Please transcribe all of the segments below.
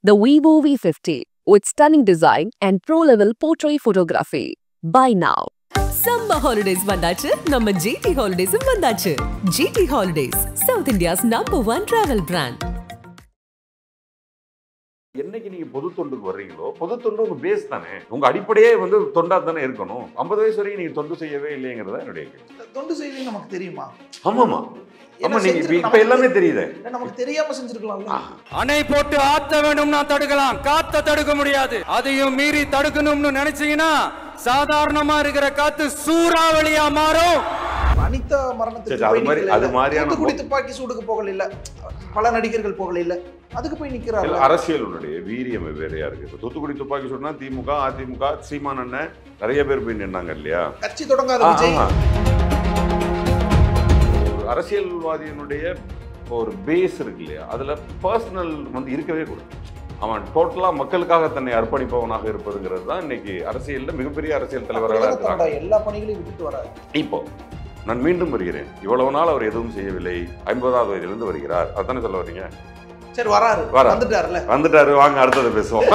The Vivo V50 with stunning design and pro-level portrait photography. Buy now. Summer holidays vandachu, நம்ம GT Holidays vandachu. GT Holidays, South India's #1 travel brand. என்னைக்கு நீங்க பொது தொண்டுக்கு வர்றீங்களோ, பொது தொண்டு உங்க base தானே. உங்க அடிப்படையே தொண்டா தானே இருக்கணும். 50 வயசு வரைக்கும் நீங்க தொண்டு செய்யவே இல்லைங்கிறதா என்னுடைய கேள்வி. தொண்டு செய்வீங்க நமக்கு தெரியுமா? ஆமாமா. ஆமா, நீங்க இப்ப எல்லாமே தெரியுது. நமக்கு தெரியாம செஞ்சிருக்கலாம்ல. அணை போட்டு ஆத்த வேணும்னா தடுக்கலாம், காத்த தடுக்க முடியாது. அதையும் மீறி தடுக்கணும்னு நினைச்சீங்கன்னா சாதாரணமா இருக்கிற காத்து சூறாவளியா மாறும். அனிதா மரணத்துக்கு அது மாதிரியான துப்பாக்கி சூடுக்கு போகல இல்ல, பல நடிகர்கள் போகல இல்ல, அதுக்கு போய் நிக்கிறாங்க. அரசியலுடைய வீரியம் வேறையா இருக்கு. இப்ப தூத்துக்குடி துப்பாக்கி சூடுனா திமுக, அதிமுக, சீமான் அண்ணன் நிறைய பேர் போய் நின்னாங்க இல்லையா? கட்சி தொடங்காத விஜய் அரசியல்வாதியினுடைய ஒரு பேஸ் இருக்கு இல்லையா, அதுல பர்சனல் இருக்கவே கூடாது. அவன் டோட்டலா மக்களுக்காக தன்னை அர்ப்பணிப்பவனாக இருப்பதுங்கிறது தான் இன்னைக்கு அரசியல்ல மிகப்பெரிய அரசியல் தலைவர்களாக இருக்காங்க. எல்லா பணிகளையும் விட்டுட்டு வராரு. இப்போ நான் மீண்டும் வருகிறேன், இவ்வளவு நாள் அவர் எதுவும் செய்யவில்லை, 50வது வயதிலிருந்து வருகிறார், அதானே சொல்ல வரீங்க? சரி, வராரு, வந்துட்டாரு, வாங்க அடுத்தது பேசுவோம்.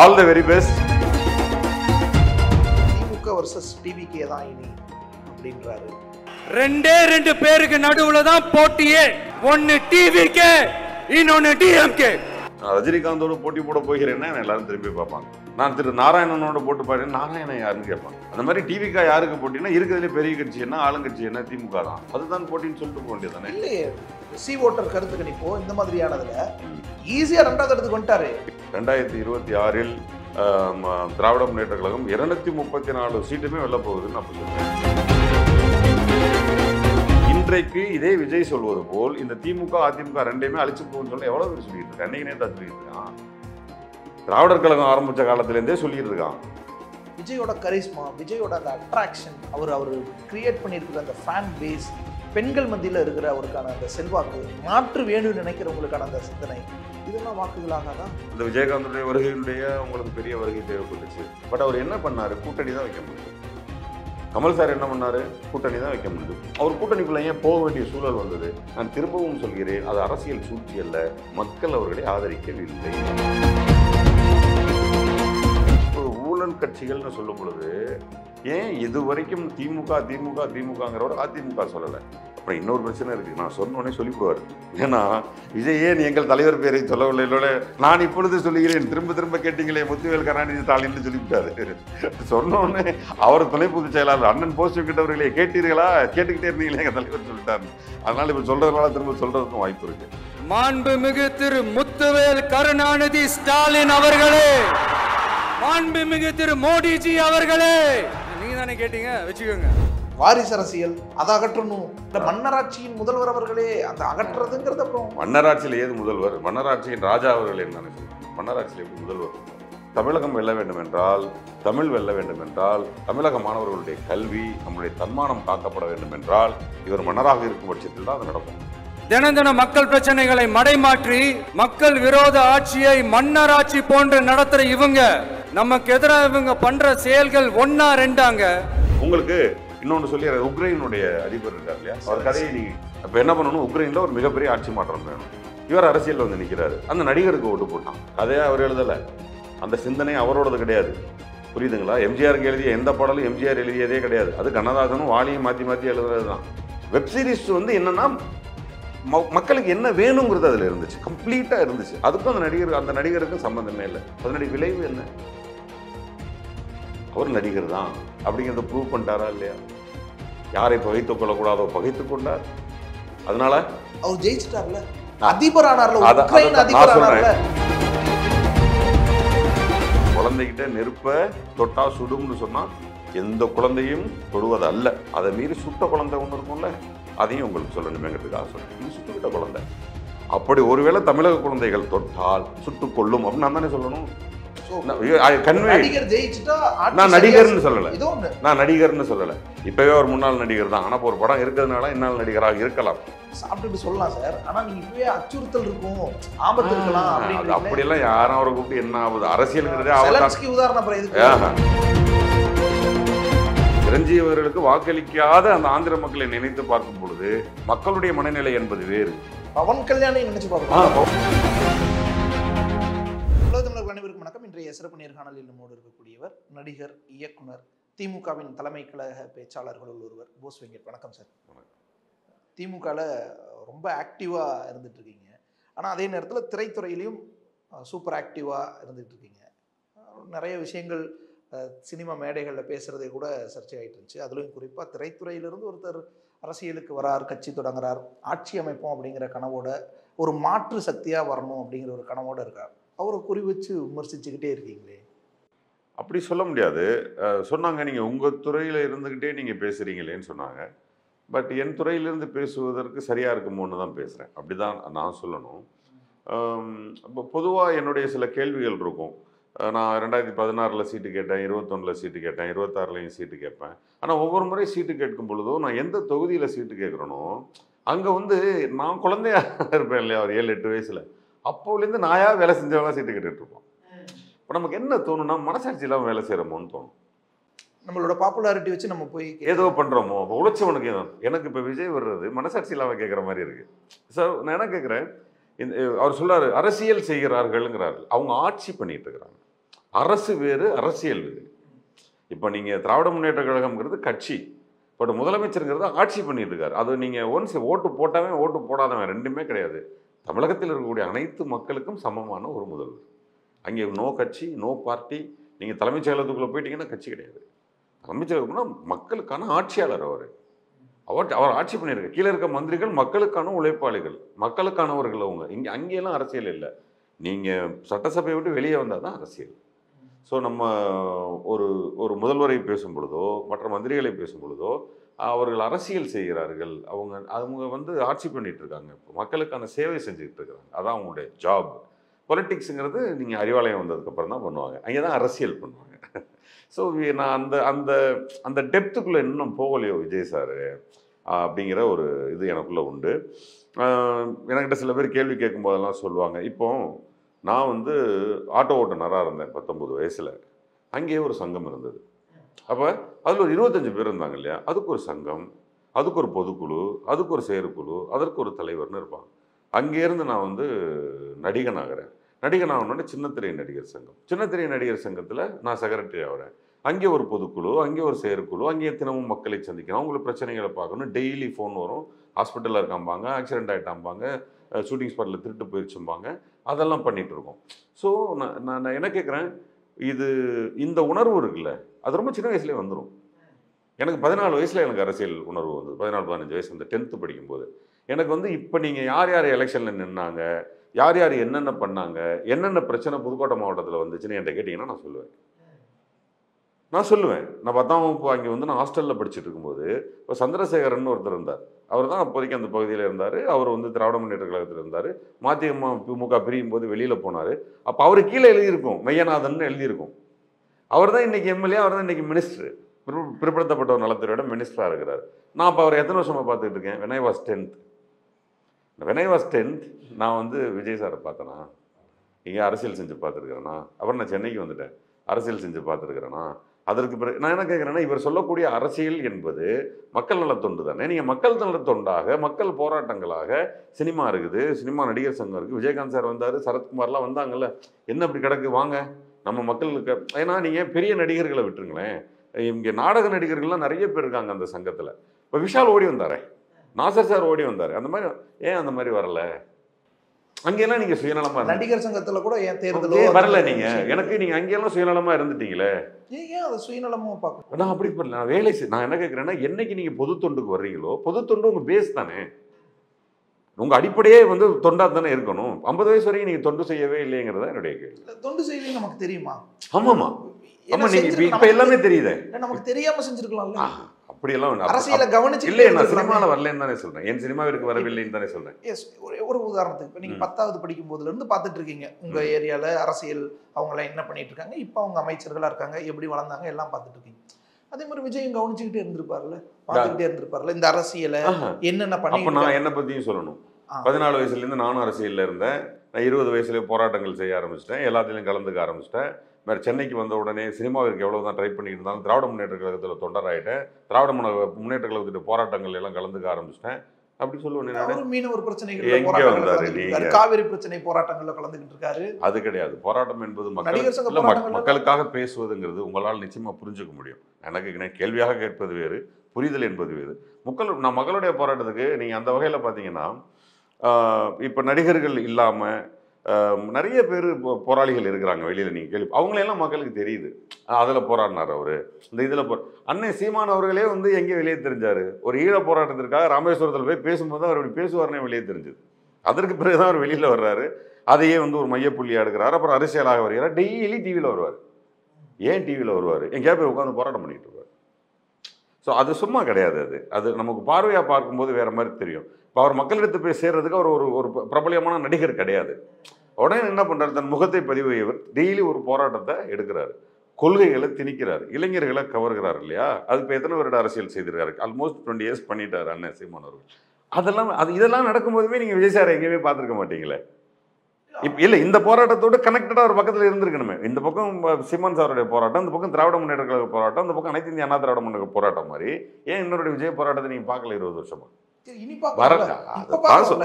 All the very best. DMK versus TVK தான் இனி அப்படின்றாரு. ரெண்டு பேருக்கு நடுவுல தான் போட்டியே. ஒன்னு டிவிகே, இன்னொன்னு டிஎம்கே. ரஜினிகாந்தோட போட்டி போட போகிறேன்னா எல்லாரும் திரும்பி பார்ப்பாங்க. நான் திரு நாராயணனோட போட்டு பாருங்க, நாராயணன் யாருன்னு கேட்பாங்க. அந்த மாதிரி டிவிகா யாருக்கு போட்டினா, இருக்கிறதுலே பெரிய கட்சி என்ன, ஆளுங்கட்சி என்ன, திமுக தான், அதுதான் போட்டின்னு சொல்லிட்டு போக வேண்டியதானே. இல்லையே, சி ஓட்டர் கருத்து கணிப்போ இந்த மாதிரியானதுல ஈஸியா ரெண்டாவது இடத்துக்கு வந்துட்டாரு. 2026 திராவிட முன்னேற்ற கழகம் 234 சீட்டுமே வெல்ல போகுதுன்னு நான் சொல்லுவேன். இன்றைக்கு இதே விஜய் சொல்வது போல் இந்த திமுக, அதிமுக ரெண்டையுமே அழிச்சு போகுன்னு சொல்லி எவ்வளவு பேர் சொல்லிட்டு இருக்கான். அன்னைக்கு நேரத்தை சொல்லிட்டு இருக்கான். திராவிடர் கழகம் ஆரம்பிச்ச காலத்திலேருந்தே சொல்லிட்டு இருக்கான். விஜயோட கரிஸ்மா, விஜயோட அந்த அட்ராக்ஷன், அவர் கிரியேட் பண்ணியிருக்கிற அந்த ஃபேன் பேஸ், பெண்கள் மத்தியில் இருக்கிற அவருக்கான அந்த செல்வாக்கு, மாற்று வேணும்னு நினைக்கிறவங்களுக்கான அந்த சிந்தனை, இதெல்லாம் வாக்குகளாக தான் இந்த விஜயகாந்துடைய வருகையினுடைய உங்களுக்கு பெரிய வருகை தேவைப்பட்டுச்சு. பட் அவர் என்ன பண்ணாரு? கூட்டணி தான் வைக்க முடியும். கமல் சார் என்ன பண்ணாரு? கூட்டணி தான் வைக்க முடியும். அவர் கூட்டணிக்குள்ள ஏன் போக வேண்டிய சூழல் வந்தது? நான் திரும்பவும் சொல்கிறேன், அது அரசியல் சூழ்ச்சி அல்ல. மக்கள் அவர்களை ஆதரிக்கவில்லை. ஊழல் கட்சிகள்னு சொல்லும் பொழுது ஏன் இது வரைக்கும் திமுகங்கிறவர் அதிமுக சொல்லலை? அப்புறம் இன்னொரு பிரச்சனை இருக்கு. நான் சொன்னோடனே சொல்லிவிடுவார். ஏன்னா விஜய் ஏன் எங்கள் தலைவர் பேரை சொல்லவில்லை, நான் இப்பொழுது சொல்லுகிறேன், திரும்ப கேட்டீங்களே முத்துவேல் கருணாநிதி ஸ்டாலின் சொல்லிவிட்டாரு. சொன்னோடனே அவர் துணை பொதுச் செயலாளர் அண்ணன் போஸ்ட் கிட்டவர்களே கேட்டீர்களா, கேட்டுக்கிட்டே இருந்தீங்களே எங்கள் தலைவர் சொல்லிட்டாரு. அதனால இப்ப சொல்றதுனால திரும்ப சொல்றதுக்கும் வாய்ப்பு இருக்கு. மாண்புமிகு திரு முத்துவேல் கருணாநிதி ஸ்டாலின் அவர்களே, மாண்புமிகு திரு மோடிஜி அவர்களே, நீங்க தானே கேட்டீங்க, வச்சுக்கோங்க. வாரிசு அரசியல் அதை அகற்றணும். இந்த மன்னராட்சியின் முதல்வர் அவர்களே அந்த அகற்றுறதுங்கிறது. அப்புறம் மன்னராட்சியில் ஏது முதல்வர்? மன்னராட்சியின் ராஜா அவர்கள் என்ன சொல்லுவாங்க? மன்னராட்சியில் எப்படி முதல்வர்? தமிழகம் வெல்ல வேண்டும் என்றால், தமிழ் வெல்ல வேண்டும் என்றால், தமிழக மாணவர்களுடைய கல்வி, நம்முடைய தன்மானம் காக்கப்பட வேண்டும் என்றால், இவர் மன்னராக இருக்கும் பட்சத்தில் தான் அது நடக்கும். தின மக்கள் பிரச்சனைகளை மடைமாற்றி மக்கள் விரோத ஆட்சியை மன்னராட்சி போன்று நடத்துற இவங்க, நமக்கு எதிராக இவங்க பண்ற செயல்கள் ஒன்னா ரெண்டாங்க. உங்களுக்கு இன்னொன்று சொல்லி, உக்ரைனுடைய அதிபர் இருக்கார் இல்லையா, அவர் கதையை நீங்க இப்போ என்ன பண்ணணும்? உக்ரைனில் ஒரு மிகப்பெரிய ஆட்சி மாற்றம் வேணும். இவர் அரசியல் நிற்கிறாரு. அந்த நடிகருக்கு ஓட்டு போட்டான். கதையை அவர் எழுதலை, அந்த சிந்தனை அவரோடது கிடையாது. புரியுதுங்களா? எம்ஜிஆருக்கு எழுதிய எந்த பாடலும் எம்ஜிஆர் எழுதியதே கிடையாது. அது கண்ணதாசனும் வாலியும் மாற்றி எழுதுறது தான். வெப்சீரிஸ் என்னன்னா மக்களுக்கு என்ன வேணுங்கிறது அதில் இருந்துச்சு, கம்ப்ளீட்டாக இருந்துச்சு. அதுக்கும் அந்த நடிகருக்கும் சம்பந்தமே இல்லை. அதனுடைய விளைவு என்ன? அவர் நடிகர் தான் அப்படிங்கிறத ப்ரூவ் பண்ணிட்டாரா இல்லையா? யாரை பகைத்துக் கொள்ளக்கூடாதோ பகைத்துக் கொண்டார். அதனால அவர் ஜெயிச்சிட்டார்ல, அதிபர் ஆனார்ல. குழந்தைகிட்ட நெருப்ப தொட்டா சுடும்னு சொன்னா எந்த குழந்தையும் தொடுவது அல்ல. அதை மீறி சுட்ட குழந்தை ஒன்று இருக்கும்ல, அதையும் உங்களுக்கு சொல்லணுமேங்கிறதுக்காக சொல்றேன். இது சுட்டுக்கிட்ட குழந்தை. அப்படி ஒருவேளை தமிழக குழந்தைகள் தொட்டால் சுட்டுக் கொள்ளும் அப்படின்னு நான் தானே சொல்லணும். நான் நடிகர்னு சொல்லல. இப்பவே ஒரு முன்னாள் நடிகர் தான். ஆனா ஒரு படம் இருக்கிறதுனால இந்நாள் நடிகராக இருக்கலாம். சாப்பிட்டு சொல்லலாம் சார். ஆனா நீங்க இப்பவே அச்சுறுத்தல் இருக்கும், ஆபத்து இருக்கலாம். அப்படியெல்லாம் யாரும் அவரை கூப்பிட்டு என்ன ஆகுது? அரசியலுங்கிறதே உதாரணம். சிரஞ்சீவி அவர்களுக்கு வாக்களிக்காத அந்த ஆந்திர மக்களை நினைத்து பார்க்கும் பொழுது மக்களுடைய மனநிலை என்பது வேறு. பவன் கல்யாணை நினைச்சு பார்க்கலாம். இன்றைய சிறப்பு நேர்காணலில் நம்மோடு இருக்கக்கூடியவர் நடிகர், இயக்குனர், திமுகவின் தலைமை கழக பேச்சாளர்களுள் ஒருவர் போஸ் வெங்கட். வணக்கம் சார். திமுகவில் ரொம்ப ஆக்டிவாக இருந்துட்டு இருக்கீங்க, ஆனால் அதே நேரத்தில் திரைத்துறையிலையும் சூப்பர் ஆக்டிவாக இருந்துகிட்டு இருக்கீங்க. நிறைய விஷயங்கள் சினிமா மேடைகளில் பேசுகிறதே கூட சர்ச்சையாகிட்டு இருந்துச்சு. அதுலேயும் குறிப்பாக திரைத்துறையிலிருந்து ஒருத்தர் அரசியலுக்கு வரார், கட்சி தொடங்குறார், ஆட்சி அமைப்போம் அப்படிங்கிற கனவோட, ஒரு மாற்று சக்தியாக வரணும் அப்படிங்கிற ஒரு கனவோடு இருக்கார். அவரை குறி வச்சு விமர்சிச்சுக்கிட்டே இருக்கீங்களே. அப்படி சொல்ல முடியாது. சொன்னாங்க, நீங்கள் உங்கள் துறையில் இருந்துக்கிட்டே நீங்கள் பேசுகிறீங்களேன்னு சொன்னாங்க. பட் என் துறையிலிருந்து பேசுவதற்கு சரியாக இருக்குமோன்னு தான் பேசுகிறேன். அப்படி தான் நான் சொல்லணும். இப்போ பொதுவாக என்னுடைய சில கேள்விகள் இருக்கும். நான் 2016 சீட்டு கேட்டேன், 21 சீட்டு கேட்டேன், 26 சீட்டு கேட்பேன். ஆனால் ஒவ்வொரு முறை சீட்டு கேட்கும் பொழுதும் நான் எந்த தொகுதியில் சீட்டு கேட்குறேனோ அங்கே நான் குழந்தையா இருப்பேன் இல்லையா, ஒரு 7-8 வயசில், அப்போலேருந்து நாயா வேலை செஞ்சவங்களாம் சீட்டு கேட்டுட்ருப்போம். இப்போ நமக்கு என்ன தோணுன்னா, மனசாட்சி இல்லாமல் வேலை செய்கிறோமோன்னு தோணும். நம்மளோட பாப்புலாரிட்டி வச்சு நம்ம போய் ஏதோ பண்ணுறோமோ, இப்போ உழைச்சவனுக்கு எனக்கு இப்போ விஜய் வர்றது மனசாட்சி இல்லாமல் கேட்குற மாதிரி இருக்குது. சார் நான் என்ன கேட்குறேன், அவர் சொல்றாரு அரசியல் செய்கிறார்கள்ங்கிறார்கள். அவங்க ஆட்சி பண்ணிட்டு இருக்கிறாங்க. அரசு வேறு, அரசியல் வேறு. இப்போ நீங்கள் திராவிட முன்னேற்ற கழகம்ங்கிறது கட்சி, பட் முதலமைச்சருங்கிறது ஆட்சி பண்ணிட்டு இருக்காரு. அது நீங்கள் ஒன்ஸ் ஓட்டு போட்டவன் ஓட்டு போடாதவன் ரெண்டுமே கிடையாது. தமிழகத்தில் இருக்கக்கூடிய அனைத்து மக்களுக்கும் சமமான ஒரு முதல்வர். அங்கே நோ கட்சி, நோ பார்ட்டி. நீங்கள் தலைமைச் செயலகத்துக்குள்ளே போயிட்டீங்கன்னா கட்சி கிடையாது. தலைமைச் செயலகம்னா மக்களுக்கான ஆட்சியாளர். அவர் ஆட்சி பண்ணியிருக்க. கீழே இருக்க மந்திரிகள் மக்களுக்கான உழைப்பாளிகள், மக்களுக்கானவர்கள். அவங்க அங்கேயெல்லாம் அரசியல் இல்லை. நீங்கள் சட்டசபையை விட்டு வெளியே வந்தால் தான் அரசியல். ஸோ நம்ம ஒரு முதல்வரை பேசும் பொழுதோ மற்ற மந்திரிகளை பேசும் பொழுதோ அவர்கள் அரசியல் செய்கிறார்கள். அவங்க ஆட்சி பண்ணிட்டு இருக்காங்க, மக்களுக்கான சேவை செஞ்சுக்கிட்டு இருக்கிறாங்க. அதான் அவங்களுடைய ஜாப். பொலிட்டிக்ஸுங்கிறது நீங்கள் அறிவாலயம் வந்ததுக்கப்புறம் தான் பண்ணுவாங்க, அங்கே தான் அரசியல் பண்ணுவாங்க. ஸோ நான் அந்த டெப்த்துக்குள்ளே இன்னும் போகலையோ விஜய் சார் அப்படிங்கிற ஒரு இது எனக்குள்ளே உண்டு. என்கிட்ட சில பேர் கேள்வி கேட்கும் போதெல்லாம் சொல்லுவாங்க, இப்போ நான் ஆட்டோ ஓட்டுநராக இருந்தேன் 19 வயசில். அங்கேயே ஒரு சங்கம் இருந்தது. அப்போ அதில் ஒரு 25 பேர் இருந்தாங்க இல்லையா, அதுக்கு ஒரு சங்கம், அதுக்கு ஒரு பொதுக்குழு, அதுக்கு ஒரு செயற்குழு, அதற்கு ஒரு தலைவர்னு இருப்பாங்க. அங்கேருந்து நான் நடிகன் ஆகிறேன். நடிகன் ஆகணுன்னே சின்னத்திரை நடிகர் சங்கம், சின்னத்திரை நடிகர் சங்கத்தில் நான் செக்ரட்டரி ஆகிறேன். அங்கே ஒரு பொதுக்குழு, அங்கே ஒரு செயற்குழு, அங்கேயே தினமும் மக்களை சந்திக்கணும், அவங்களுக்கு பிரச்சனைகளை பார்க்கணும். டெய்லி ஃபோன் வரும், ஹாஸ்பிட்டலில் இருக்காம்பாங்க, ஆக்சிடென்ட் ஆகிட்டாம்பாங்க, ஷூட்டிங் ஸ்பாட்டில் திருட்டு போயிடுச்சும்பாங்க. அதெல்லாம் பண்ணிகிட்டு இருக்கோம். ஸோ நான் என்ன கேட்குறேன், இந்த உணர்வு இருக்குல்ல, அது ரொம்ப சின்ன வயசுலேயே வந்துடும். எனக்கு 14 வயசில் எனக்கு அரசியல் உணர்வு வந்தது. 14-15 வயசு 10th படிக்கும்போது எனக்கு இப்போ நீங்கள் யார் யார் எலெக்ஷனில் நின்னாங்க, யார் யார் என்னென்ன பண்ணாங்க, என்னென்ன பிரச்சனை புதுக்கோட்டை மாவட்டத்தில் வந்துச்சுன்னு என்கிட்ட கேட்டிங்கன்னா நான் சொல்லுவேன். நான் 10ஆம் வகுப்பு அங்கே நான் ஹாஸ்டலில் படிச்சுட்டு இருக்கும்போது இப்போ சந்திரசேகரன் ஒருத்தர் இருந்தார். அவர் தான் அப்போதைக்கு அந்த பகுதியில் இருந்தார். அவர் திராவிட முன்னேற்ற கழகத்தில் இருந்தார். திமுக பிரியும் போது வெளியில் போனார். அப்போ அவர் கீழே எழுதியிருக்கும், மெய்யநாதன் எழுதியிருக்கும். அவர் தான் இன்றைக்கி எம்எல்ஏ, அவர் தான் இன்றைக்கி மினிஸ்டர், பிற்படுத்தப்பட்ட ஒரு நலத்துறையோட மினிஸ்டராக இருக்கிறார். நான் அப்போ அவர் எத்தனை வருஷமாக பார்த்துக்கிட்டு இருக்கேன். when I was 10th நான் விஜய் சாரை பார்த்தேனா, இங்கே அரசியல் செஞ்சு பார்த்துருக்கிறேன்னா, அப்புறம் நான் சென்னைக்கு வந்துட்டேன், அரசியல் செஞ்சு பார்த்துருக்கிறேன்னா, அதற்கு பிறகு நான் என்ன கேட்குறேன்னா, இவர் சொல்லக்கூடிய அரசியல் என்பது மக்கள் நலத்தொண்டு தானே. நீங்கள் மக்கள் நலத்தொண்டாக, மக்கள் போராட்டங்களாக சினிமா இருக்குது, சினிமா நடிகர் சங்கம் இருக்குது, விஜயகாந்த் சார் வந்தார், சரத்குமார்லாம் வந்தாங்கல்ல, என்ன அப்படி கிடக்கு, வாங்க நம்ம மக்களுக்கு. ஏன்னா நீங்கள் பெரிய நடிகர்களை விட்டுருங்களேன், இங்கே நாடக நடிகர்கள்லாம் நிறைய பேர் இருக்காங்க அந்த சங்கத்தில். இப்போ விஷால் ஓடி வந்தாரே, நாசர் சார் ஓடி வந்தார், அந்த மாதிரி ஏன் அந்த மாதிரி வரல? அங்கெல்லாம் நீங்கள் சுயநலமாக நடிகர் சங்கத்தில் கூட ஏன் தேர்தலோ வரல? நீங்கள் அங்கெல்லாம் சுயநலமாக இருந்துட்டீங்களே, ஏன் அதை சுயநலமும் பார்க்க? நான் அப்படி பண்ணல, நான் வேலை நான் என்ன கேட்குறேன்னா, என்னைக்கு நீங்கள் பொது தொண்டுக்கு வர்றீங்களோ, பொது தொண்டு உங்கள் பேஸ் தானே, உங்கள் அடிப்படையே தொண்டாக தானே இருக்கணும். 50 வயசு வரைக்கும் நீங்கள் தொண்டு செய்யவே இல்லைங்கிறதா என்னுடைய கேள்வி. தொண்டு செய்யவே நமக்கு தெரியுமா? ஆமாம்மா, ஆமாம், நீங்கள் இப்போ எல்லாமே தெரியுது, நமக்கு தெரியாமல் செஞ்சுருக்கலாம்ல. அப்படியெல்லாம் அரசியலை கவனிச்சு இல்லையே, நான் சினிமாவில் வரலன்னு தானே சொல்கிறேன், என் சினிமாவிற்கு வரவில்லைன்னு தானே சொல்கிறேன். எஸ், ஒரு உதாரணத்துக்கு இப்போ நீங்கள் 10வது படிக்கும் போதுலேருந்து பார்த்துட்டு இருக்கீங்க உங்கள் ஏரியாவில் அரசியல், அவங்களாம் என்ன பண்ணிட்டு இருக்காங்க, இப்போ அவங்க அமைச்சர்களாக இருக்காங்க, எப்படி வளர்ந்தாங்க எல்லாம் பார்த்துட்டு இருக்கீங்க. அதே மாதிரி விஜயம் கவனிச்சுக்கிட்டே இருந்திருப்பார்ல, பார்த்துக்கிட்டே இருந்திருப்பார்ல இந்த அரசியலை என்னென்ன பண்ணி. அப்போ நான் என்னை பற்றியும் சொல்லணும். 14 வயசுலேருந்து நானும் அரசியலில் இருந்தேன். நான் 20 வயசுலேயே போராட்டங்கள் செய்ய ஆரம்பிச்சிட்டேன், எல்லாத்துலேயும் கலந்துக்க ஆரம்பிச்சிட்டேன். வேறு சென்னைக்கு வந்த உடனே சினிமாவிற்கு எவ்வளோ தான் ட்ரை பண்ணிட்டு இருந்தாலும் திராவிட முன்னேற்ற கழகத்தில் தொண்டராகிட்டேன். திராவிட முன்னேற்ற கழகத்துடைய போராட்டங்கள் எல்லாம் கலந்துக்க ஆரம்பிச்சிட்டேன். அப்படி சொல்லுவேன். அவரும் மீனவர் பிரச்சனைகள் எங்க வந்தாரு நீங்க? காவிரி பிரச்சனை போராட்டங்கள்ல கலந்துகிட்டு இருக்காரு. அது கிடையாது. போராட்டம் என்பது நடிகர் சங்க மக்களுக்காக பேசுவதுங்கிறது உங்களால் நிச்சயமா புரிஞ்சுக்க முடியும். எனக்கு கேள்வியாக கேட்பது வேறு, புரிதல் என்பது வேறு. மக்களுடைய போராட்டத்துக்கு நீங்க அந்த வகையில பாத்தீங்கன்னா இப்ப நடிகர்கள் இல்லாம நிறைய பேர் போராளிகள் இருக்கிறாங்க வெளியில. நீங்க கேள்வி அவங்களெல்லாம் மக்களுக்கு தெரியுது. அதுல போராடினார் அவரு, இந்த இதுல அண்ணன் சீமான் அவர்களே வந்து எங்கே வெளியே தெரிஞ்சாரு? ஒரு ஈழ போராட்டத்திற்காக ராமேஸ்வரத்தில் போய் பேசும்போது அவர் இப்படி பேசுவார்னே வெளியே தெரிஞ்சது. அதற்கு பிறகுதான் அவர் வெளியில வர்றாரு. அதையே வந்து ஒரு மையப்புள்ளியா எடுக்கிறார். அப்புறம் அரசியலாக வருகிறார். டெய்லி டிவியில் வருவார். ஏன் டிவியில் வருவார்? எங்கேயா போய் உட்காந்து போராட்டம் பண்ணிட்டு இருப்பார். ஸோ அது சும்மா கிடையாது. அது நமக்கு பார்வையா பார்க்கும்போது வேற மாதிரி தெரியும். இப்போ அவர் மக்களிடத்து போய் சேர்றதுக்கு அவர் ஒரு பிரபலியமான நடிகர் கிடையாது. உடனே என்ன பண்றாரு? தன் முகத்தை பதிவையவர் டெய்லி ஒரு போராட்டத்தை எடுக்கிறாரு, கொள்கைகளை திணிக்கிறார், இளைஞர்களை கவர்கிறார் இல்லையா? அது இப்போ எத்தனை வருட அரசியல் செய்திருக்காரு? ஆல்மோஸ்ட் 20 years பண்ணிட்டாரு அண்ணன் சீமான் அவர்கள். இதெல்லாம் நடக்கும்போதுமே நீங்க விஜய் சார் எங்கேயுமே பார்த்துருக்க மாட்டீங்களே. இப்போ இல்லை, இந்த போராட்டத்தோடு கனெக்டடாக ஒரு பக்கத்தில் இருந்திருக்கணுமே. இந்த பக்கம் சீமான் சாருடைய போராட்டம், இந்த பக்கம் திராவிட முன்னேற்ற கழக போராட்டம், இந்த பக்கம் அனைத்து இந்திய அண்ணா திராவிட முன்னேற்ற போராட்டம் மாதிரி ஏன் இன்னொரு விஜய் போராட்டத்தை நீங்க பார்க்கல 20 வருஷமா?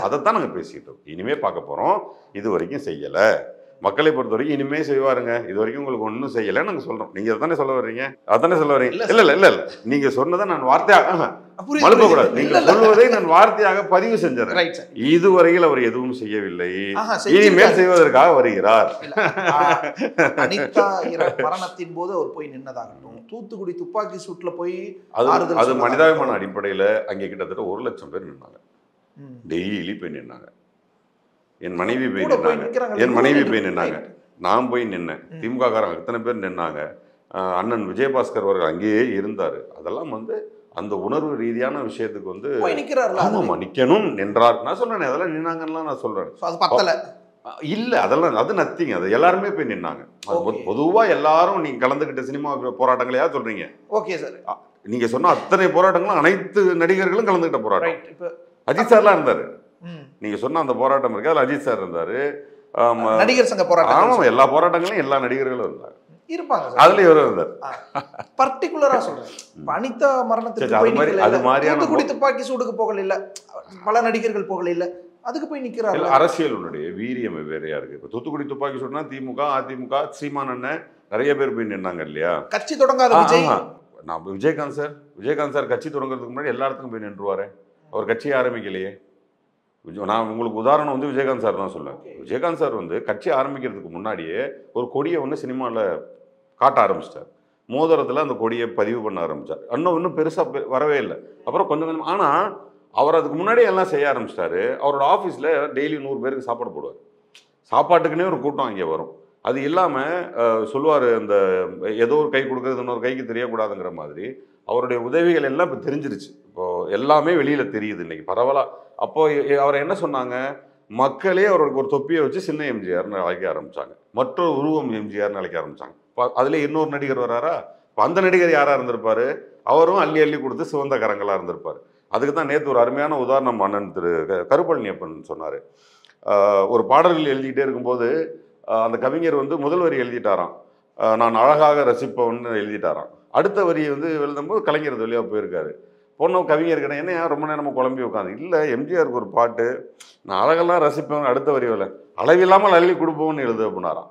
அதைத்தான் நாங்க பேசிட்டோம். இனிமே பார்க்க போறோம். இது வரைக்கும் செய்யல. மக்களை பொறுத்த வரைக்கும் இனிமே செய்வாருங்க. இது வரைக்கும் உங்களுக்கு ஒன்றும் செய்யல நாங்க சொல்றோம். நீங்க அதானே சொல்ல வர்றீங்க? அதானே சொல்ல வர்றீங்க? இல்ல நீங்க சொன்னதை நான் வார்த்தையாக மறுக்க கூடாது. நீங்க சொல்வதை நான் வார்த்தையாக பதிவு செஞ்சேன். இதுவரையில் அவர் எதுவும் செய்யவில்லை, இனிமேல் செய்வதற்காக வருகிறார். அனிதா மரணத்தின் போது அவர் போய் நின்னதாகட்டும், தூத்துக்குடி துப்பாக்கி சூட்ல போய் அது மனிதாபிமான அடிப்படையில அங்கே கிட்டத்தட்ட 1 லட்சம் பேர் நின்னாங்க. டெய்லி போய் நின்னாங்க. என் மனைவி போய் நின்னாங்க. நான் போய் நின்னேன். திமுக காரங்க எத்தனை பேர் நின்னாங்க. அண்ணன் விஜயபாஸ்கர் அவர்கள் அங்கேயே இருந்தாரு. அதெல்லாம் வந்து அந்த உணர்வு ரீதியான விஷயத்துக்கு வந்து ஆமாமா நிக்கணும் நின்றார். நான் சொல்றேன் அதெல்லாம் நின்னாங்கன்னு நான் சொல்றேன். இல்ல அதெல்லாம் அது நத்திங். அது எல்லாருமே போய் நின்னாங்க. பொதுவா எல்லாரும் நீங்க கலந்துகிட்ட சினிமா போராட்டங்களையா சொல்றீங்க? Okay sir. நீங்க சொன்ன அத்தனை போராட்டங்களும் அனைத்து நடிகர்களும் கலந்துகிட்ட போராட்டம். அஜித் சார்லாம் இருந்தாரு. நீங்க சொன்ன அந்த போராட்டம் இருக்கு, அதுல அஜித் சார் இருந்தாரு. நடிகர் சங்க போராட்டம். ஆமா, எல்லா போராட்டங்களும் எல்லா நடிகர்களும் இருந்தாங்க. இருப்பாங்க. அதுல இவரும் இருந்தார். பர்டிகுலரா சொல்றேன். அனிதா மரணத்துக்கு அது மாதிரியான துப்பாக்கி சூடுக்கு போகல இல்ல, பல நடிகர்கள் போகல இல்ல, அதுக்கு போய் நிக்கிறாரு. அரசியலுடைய வீரியம் வேறையா இருக்கு. இப்ப தூத்துக்குடி துப்பாக்கி சூடுனா திமுக, அதிமுக, சீமான் அண்ணன் நிறைய பேர் போய் நின்னாங்க இல்லையா? கட்சி தொடங்காத விஜய். நான் விஜயகாந்த் சார் கட்சி தொடங்குறதுக்கு முன்னாடி எல்லா இடத்துக்கும் போய் நின்றுவாரு. அவர் கட்சியை ஆரம்பிக்கலையே. நான் உங்களுக்கு உதாரணம் வந்து விஜயகாந்த் சார் தான் சொல்லுவேன். விஜயகாந்த் சார் வந்து கட்சி ஆரம்பிக்கிறதுக்கு முன்னாடியே ஒரு கொடியை ஒன்று சினிமாவில் காட்ட ஆரம்பிச்சிட்டார். மோதிரத்தில் அந்த கொடியை பதிவு பண்ண ஆரம்பித்தார். இன்னும் பெருசாக வரவே இல்லை. அப்புறம் கொஞ்சம் கொஞ்சம். ஆனால் அவர் அதுக்கு முன்னாடியே எல்லாம் செய்ய ஆரம்பிச்சிட்டாரு. அவரோட ஆஃபீஸில் டெய்லி 100 பேருக்கு சாப்பாடு போடுவார். சாப்பாட்டுக்குன்னே ஒரு கூட்டம் இங்கே வரும். அது இல்லாமல் சொல்லுவார், அந்த ஏதோ ஒரு கை கொடுக்குறது இன்னொரு கைக்கு தெரியக்கூடாதுங்கிற மாதிரி அவருடைய உதவிகள் எல்லாம் இப்போ தெரிஞ்சிருச்சு. இப்போது எல்லாமே வெளியில் தெரியுது இன்னைக்கு பரவலாக. அப்போது அவர் என்ன சொன்னாங்க, மக்களே அவருக்கு ஒரு தொப்பியை வச்சு சின்ன எம்ஜிஆர்னு அழைக்க ஆரம்பித்தாங்க. மற்றொரு உருவம் எம்ஜிஆர்னு அழைக்க ஆரம்பித்தாங்க. இப்போ அதில் இன்னொரு நடிகர் வராரா? இப்போ அந்த நடிகர் யாராக இருந்திருப்பார்? அவரும் அள்ளி அள்ளி கொடுத்து சிவந்த கரங்களாக இருந்திருப்பார். அதுக்கு தான் நேற்று ஒரு அருமையான உதாரணம் அண்ணன் திரு கருப்பழனியப்பன் சொன்னார். ஒரு பாடல்கள் எழுதிக்கிட்டே இருக்கும்போது அந்த கவிஞர் வந்து முதல் வரி எழுதிட்டாராம், நான் அழகாக ரசிப்பவன்னு எழுதிட்டாராம். அடுத்த வரி வந்து எழுதும்போது கலைஞர் வழியாக போயிருக்காரு. பொண்ணும் கவிஞர் கிட்ட என்ன ரொம்ப நேரமாக குழம்பி உட்காந்து, இல்லை எம்ஜிஆருக்கு ஒரு பாட்டு நான் அழகெல்லாம் ரசிப்பேன், அடுத்த வரி வரல அளவில்லாமல் அள்ளி கொடுப்போம்னு எழுது அப்படின்னாராம்.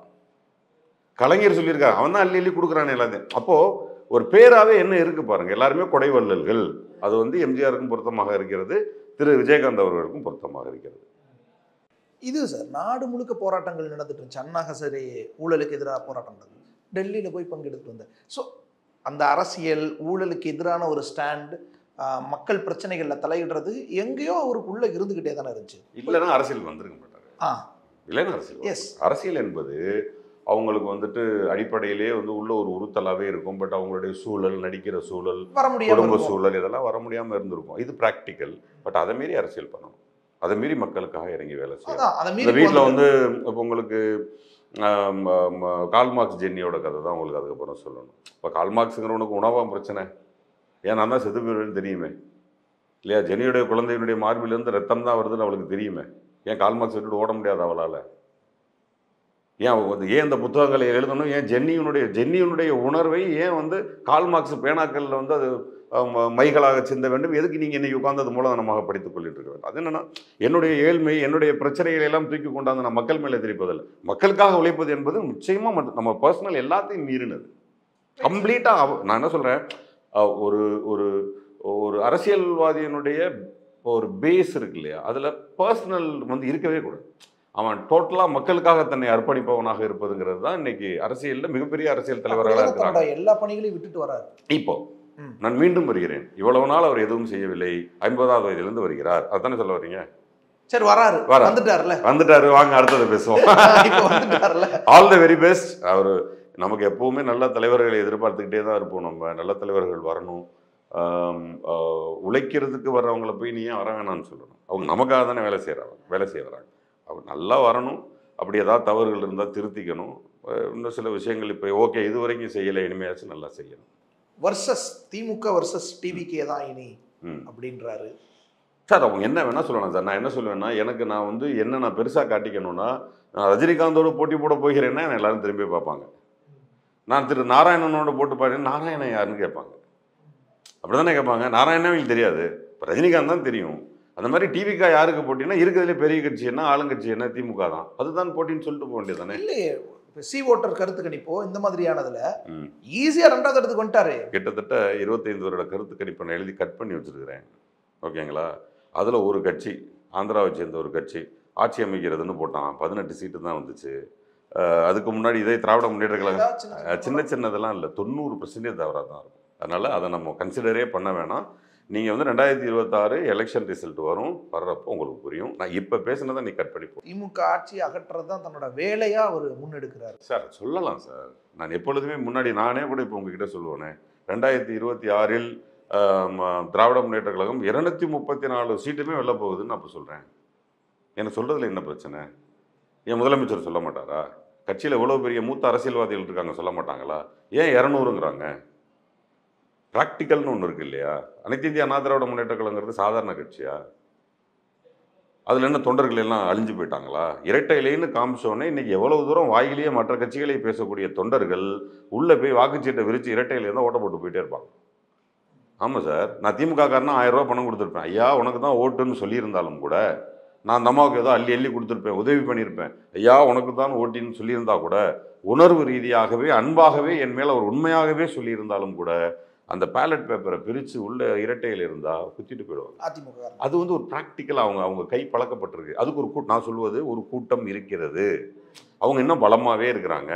கலைஞர் சொல்லியிருக்காரு, அவன் தான் அள்ளி அள்ளி கொடுக்குறான்னு எல்லாத்தையும். அப்போது ஒரு பேராகவே என்ன இருக்குது பாருங்கள், எல்லாருமே கொடைவள்ளல்கள். அது வந்து எம்ஜிஆருக்கும் பொருத்தமாக இருக்கிறது, திரு விஜயகாந்த் அவர்களுக்கும் பொருத்தமாக இருக்கிறது. இது சார் நாடு முழுக்க போராட்டங்கள் நடந்துட்டு இருந்துச்சு. அண்ணா ஹசரே ஊழலுக்கு எதிராக போராட்டம் நடந்தது. டெல்லியில் போய் பங்கெடுத்து வந்தேன். ஸோ அந்த அரசியல் ஊழலுக்கு எதிரான ஒரு ஸ்டாண்ட், மக்கள் பிரச்சனைகளில் தலையிடுறது எங்கேயோ அவருக்குள்ளே இருந்துக்கிட்டே தானே இருந்துச்சு. இல்லைன்னா அரசியல் வந்திருக்க மாட்டாங்க. இல்லைன்னா அரசியல். எஸ், அரசியல் என்பது அவங்களுக்கு வந்துட்டு அடிப்படையிலே வந்து உள்ள ஒரு உறுத்தலாகவே இருக்கும். பட் அவங்களுடைய சூழல், நடிக்கிற சூழல், குடும்ப சூழல் இதெல்லாம் வர முடியாமல் இருந்திருக்கும். இது ப்ராக்டிக்கல். பட் அதை மீறி அரசியல் பண்ணணும். அதை மீறி மக்களுக்காக இறங்கி வேலை செய்யணும். இந்த வீட்டில் வந்து இப்போ உங்களுக்கு கால்மார்க்ஸ் ஜென்னியோட கதை தான் உங்களுக்கு அதுக்கப்புறம் சொல்லணும். இப்போ கால்மார்க்ஸுங்கிறவனுக்கு உணவாக பிரச்சனை, ஏன் நான் தான் செத்து போயிடுவேன்னு தெரியுமே இல்லையா? ஜென்னியுடைய குழந்தையினுடைய மார்பிலிருந்து ரத்தம் தான் வருதுன்னு அவளுக்கு தெரியுமே. ஏன் கால்மார்க்ஸ் விட்டுட்டு ஓட முடியாது அவளால்? ஏன் அந்த புத்தகங்களை எழுதணும்? ஏன் ஜென்னியினுடைய உணர்வை ஏன் வந்து கால்மார்க்ஸ் பேனாக்களில் வந்து அது மைகளாக சிந்த வேண்டும். எதுக்கு நீங்கள் இன்னைக்கு உட்கார்ந்தது மூலதனமாக படித்துக் கொள்ளிட்டு இருக்க வேண்டும்? அது என்னன்னா, என்னுடைய ஏழ்மை, என்னுடைய பிரச்சனைகளை எல்லாம் தூக்கி கொண்டாந்து நான் மக்கள் மேலே திரிப்பதில்லை. மக்களுக்காக உழைப்பது என்பது நிச்சயமாக நம்ம பர்சனல் எல்லாத்தையும் மீறினது. கம்ப்ளீட்டாக நான் என்ன சொல்கிறேன், ஒரு ஒரு ஒரு அரசியல்வாதியினுடைய ஒரு பேஸ் இருக்கு இல்லையா, அதில் பர்சனல் வந்து இருக்கவே கூடாது. அவன் டோட்டலாக மக்களுக்காக தன்னை அர்ப்பணிப்பவனாக இருப்பதுங்கிறது தான் இன்னைக்கு அரசியலில் மிகப்பெரிய அரசியல் தலைவர்களாக இருக்கிறாங்க. எல்லா பணிகளையும் விட்டுட்டு வராரு. இப்போ நான் மீண்டும் வருகிறேன், இவ்வளவு நாள் அவர் எதுவும் செய்யவில்லை, 50வது வயதிலிருந்து வருகிறார், அதுதானே சொல்ல வரீங்க? சரி, வந்துட்டாரு, வாங்க அடுத்தது பேசுவோம். All the very best. அவர் நமக்கு எப்பவுமே நல்ல தலைவர்களை எதிர்பார்த்துக்கிட்டே தான் இருப்போம். நம்ம நல்ல தலைவர்கள் வரணும். உழைக்கிறதுக்கு வர்றவங்களை போய் நீ ஏன் வர வேணாம்னு சொல்லணும்? அவங்க நமக்காக தானே வேலை செய்கிறாங்க. அவங்க நல்லா வரணும். அப்படி ஏதாவது தவறுகள் இருந்தால் திருத்திக்கணும். இன்னும் சில விஷயங்கள் இப்போ ஓகே இது வரைக்கும் செய்யலை, இனிமையாச்சும் நல்லா செய்யணும். வர்சஸ் திமுக வர்சஸ் டிவிகே தான் இனி அப்படின்றாரு சார். அவங்க என்ன வேணால் சொல்லலாம் சார். நான் என்ன சொல்லுவேன்னா, நான் வந்து நான் பெருசாக காட்டிக்கணும்னா, நான் ரஜினிகாந்தோடு போட்டி போட போகிறேன்னா எல்லாரும் திரும்பி பார்ப்பாங்க. நான் திரு நாராயணனோட போட்டு பாடுறேன், நாராயணன் யாருன்னு கேட்பாங்க. அப்படி தானே கேட்பாங்க. நாராயணனுக்கு தெரியாது, இப்போ ரஜினிகாந்த் தான் தெரியும். அந்த மாதிரி டிவிக்கா யாருக்கு போட்டின்னா, இருக்கிறதுலே பெரிய கட்சி என்ன, ஆளுங்கட்சி என்ன, திமுக தான். அதுதான் போட்டின்னு சொல்லிட்டு போக வேண்டியது தானே. இல்லையே, சி ஓட்டர் கருத்து கணிப்போ இந்த மாதிரியானதுல ஈஸியா 2வது இடத்துக்கு வந்துட்டாரு. கிட்டத்தட்ட 25 வருட கருத்து கணிப்பை நான் எழுதி கட் பண்ணி வச்சிருக்கிறேன். ஓகேங்களா? அதில் ஒரு கட்சி, ஆந்திராவை சேர்ந்த ஒரு கட்சி ஆட்சி அமைக்கிறதுன்னு போட்டான். 18 சீட்டு தான் வந்துச்சு. அதுக்கு முன்னாடி இதே திராவிட முன்னேற்ற கழகம் சின்னதெல்லாம் இல்லை, 90% தவறாக தான் இருக்கும். அதனால் அதை நம்ம கன்சிடரே பண்ண வேணாம். நீங்கள் வந்து 2026 எலெக்ஷன் ரிசல்ட் வர்றப்போ உங்களுக்கு புரியும். நான் இப்போ பேசினதை நீ கட் பண்ணி போ. திமுக ஆட்சி அகற்றுறது தான் தன்னோட வேலையாக அவர் முன்னெடுக்கிறார் சார். சொல்லலாம் சார். நான் எப்பொழுதுமே முன்னாடி நானே கூட இப்போ உங்ககிட்ட சொல்லுவேனே, 2026 திராவிட முன்னேற்ற கழகம் 234 சீட்டுமே வெளில போகுதுன்னு நான் இப்போ சொல்கிறேன். எனக்கு சொல்கிறதுல என்ன பிரச்சனை? ஏன் முதலமைச்சர் சொல்ல மாட்டாரா? கட்சியில் எவ்வளோ பெரிய மூத்த அரசியல்வாதிகள் இருக்காங்க, சொல்ல மாட்டாங்களா? ஏன் 200ங்கிறாங்க? ப்ராக்டிக்கல்னு ஒன்று இருக்கு இல்லையா? அனைத்து இந்திய அண்ணா திராவிட முன்னேற்ற கழகங்கிறது சாதாரண கட்சியா? அதில் என்ன தொண்டர்கள் எல்லாம் அழிஞ்சு போயிட்டாங்களா? இரட்டை இலைன்னு காமிச்சோன்னே இன்னைக்கு எவ்வளவு தூரம் வாயிலேயே மற்ற கட்சிகளை பேசக்கூடிய தொண்டர்கள் உள்ளே போய் வாக்குச்சீட்டை விரித்து இரட்டை இலையை தான் ஓட்ட போட்டு போயிட்டே இருப்பாங்க. ஆமாம் சார். நான் திமுக காரனா 1000 ரூபா பணம் கொடுத்துருப்பேன். ஐயா உனக்கு தான் ஓட்டுன்னு சொல்லியிருந்தாலும் கூட, நான் அந்த அம்மாவுக்கு ஏதோ அள்ளி கொடுத்துருப்பேன், உதவி பண்ணியிருப்பேன். ஐயா உனக்கு தான் ஓட்டின்னு சொல்லியிருந்தா கூட, உணர்வு ரீதியாகவே அன்பாகவே என் மேலே ஒரு உண்மையாகவே சொல்லியிருந்தாலும் கூட, அந்த பேலட் பேப்பரை பிரித்து உள்ள இரட்டையில் இருந்தால் குத்திட்டு போயிடுவாங்க. அது வந்து ஒரு ப்ராக்டிக்கலாக அவங்க கை பழக்கப்பட்டிருக்கு. அதுக்கு ஒரு நான் சொல்வது ஒரு கூட்டம் இருக்கிறது. அவங்க இன்னும் பலமாகவே இருக்கிறாங்க.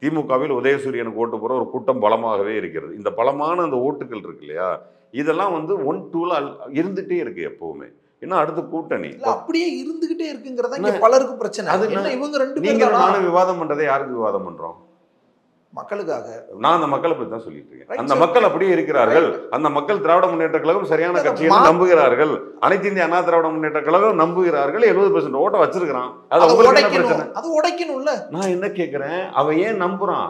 திமுகவில் உதயசூரியனுக்கு ஓட்டு போகிற ஒரு கூட்டம் பலமாகவே இருக்கிறது. இந்த பலமான அந்த ஓட்டுகள் இருக்கு இல்லையா, இதெல்லாம் வந்து 1-2 இருந்துகிட்டே இருக்கு எப்பவுமே. இன்னும் அடுத்த கூட்டணி அப்படியே இருந்துகிட்டே இருக்குங்கிறதா பலருக்கு பிரச்சனை. அது இவங்க ரெண்டு நீங்க நானும் விவாதம் பண்றதை யாருக்கு விவாதம் பண்றோம்? மக்களுக்காக. நான் அந்த மக்களை பற்றி தான் சொல்லிட்டு இருக்கேன். அந்த மக்கள் அப்படியே இருக்கிறார்கள். அந்த மக்கள் திராவிட முன்னேற்ற கழகம் சரியான கட்சி நம்புகிறார்கள். அனைத்து இந்திய அண்ணா திராவிட முன்னேற்ற கழகம் நம்புகிறார்கள். 70% ஓட்ட வச்சிருக்கிறான். அது உடைக்கணும்ல. நான் என்ன கேட்கிறேன், அவன் ஏன் நம்புறான்?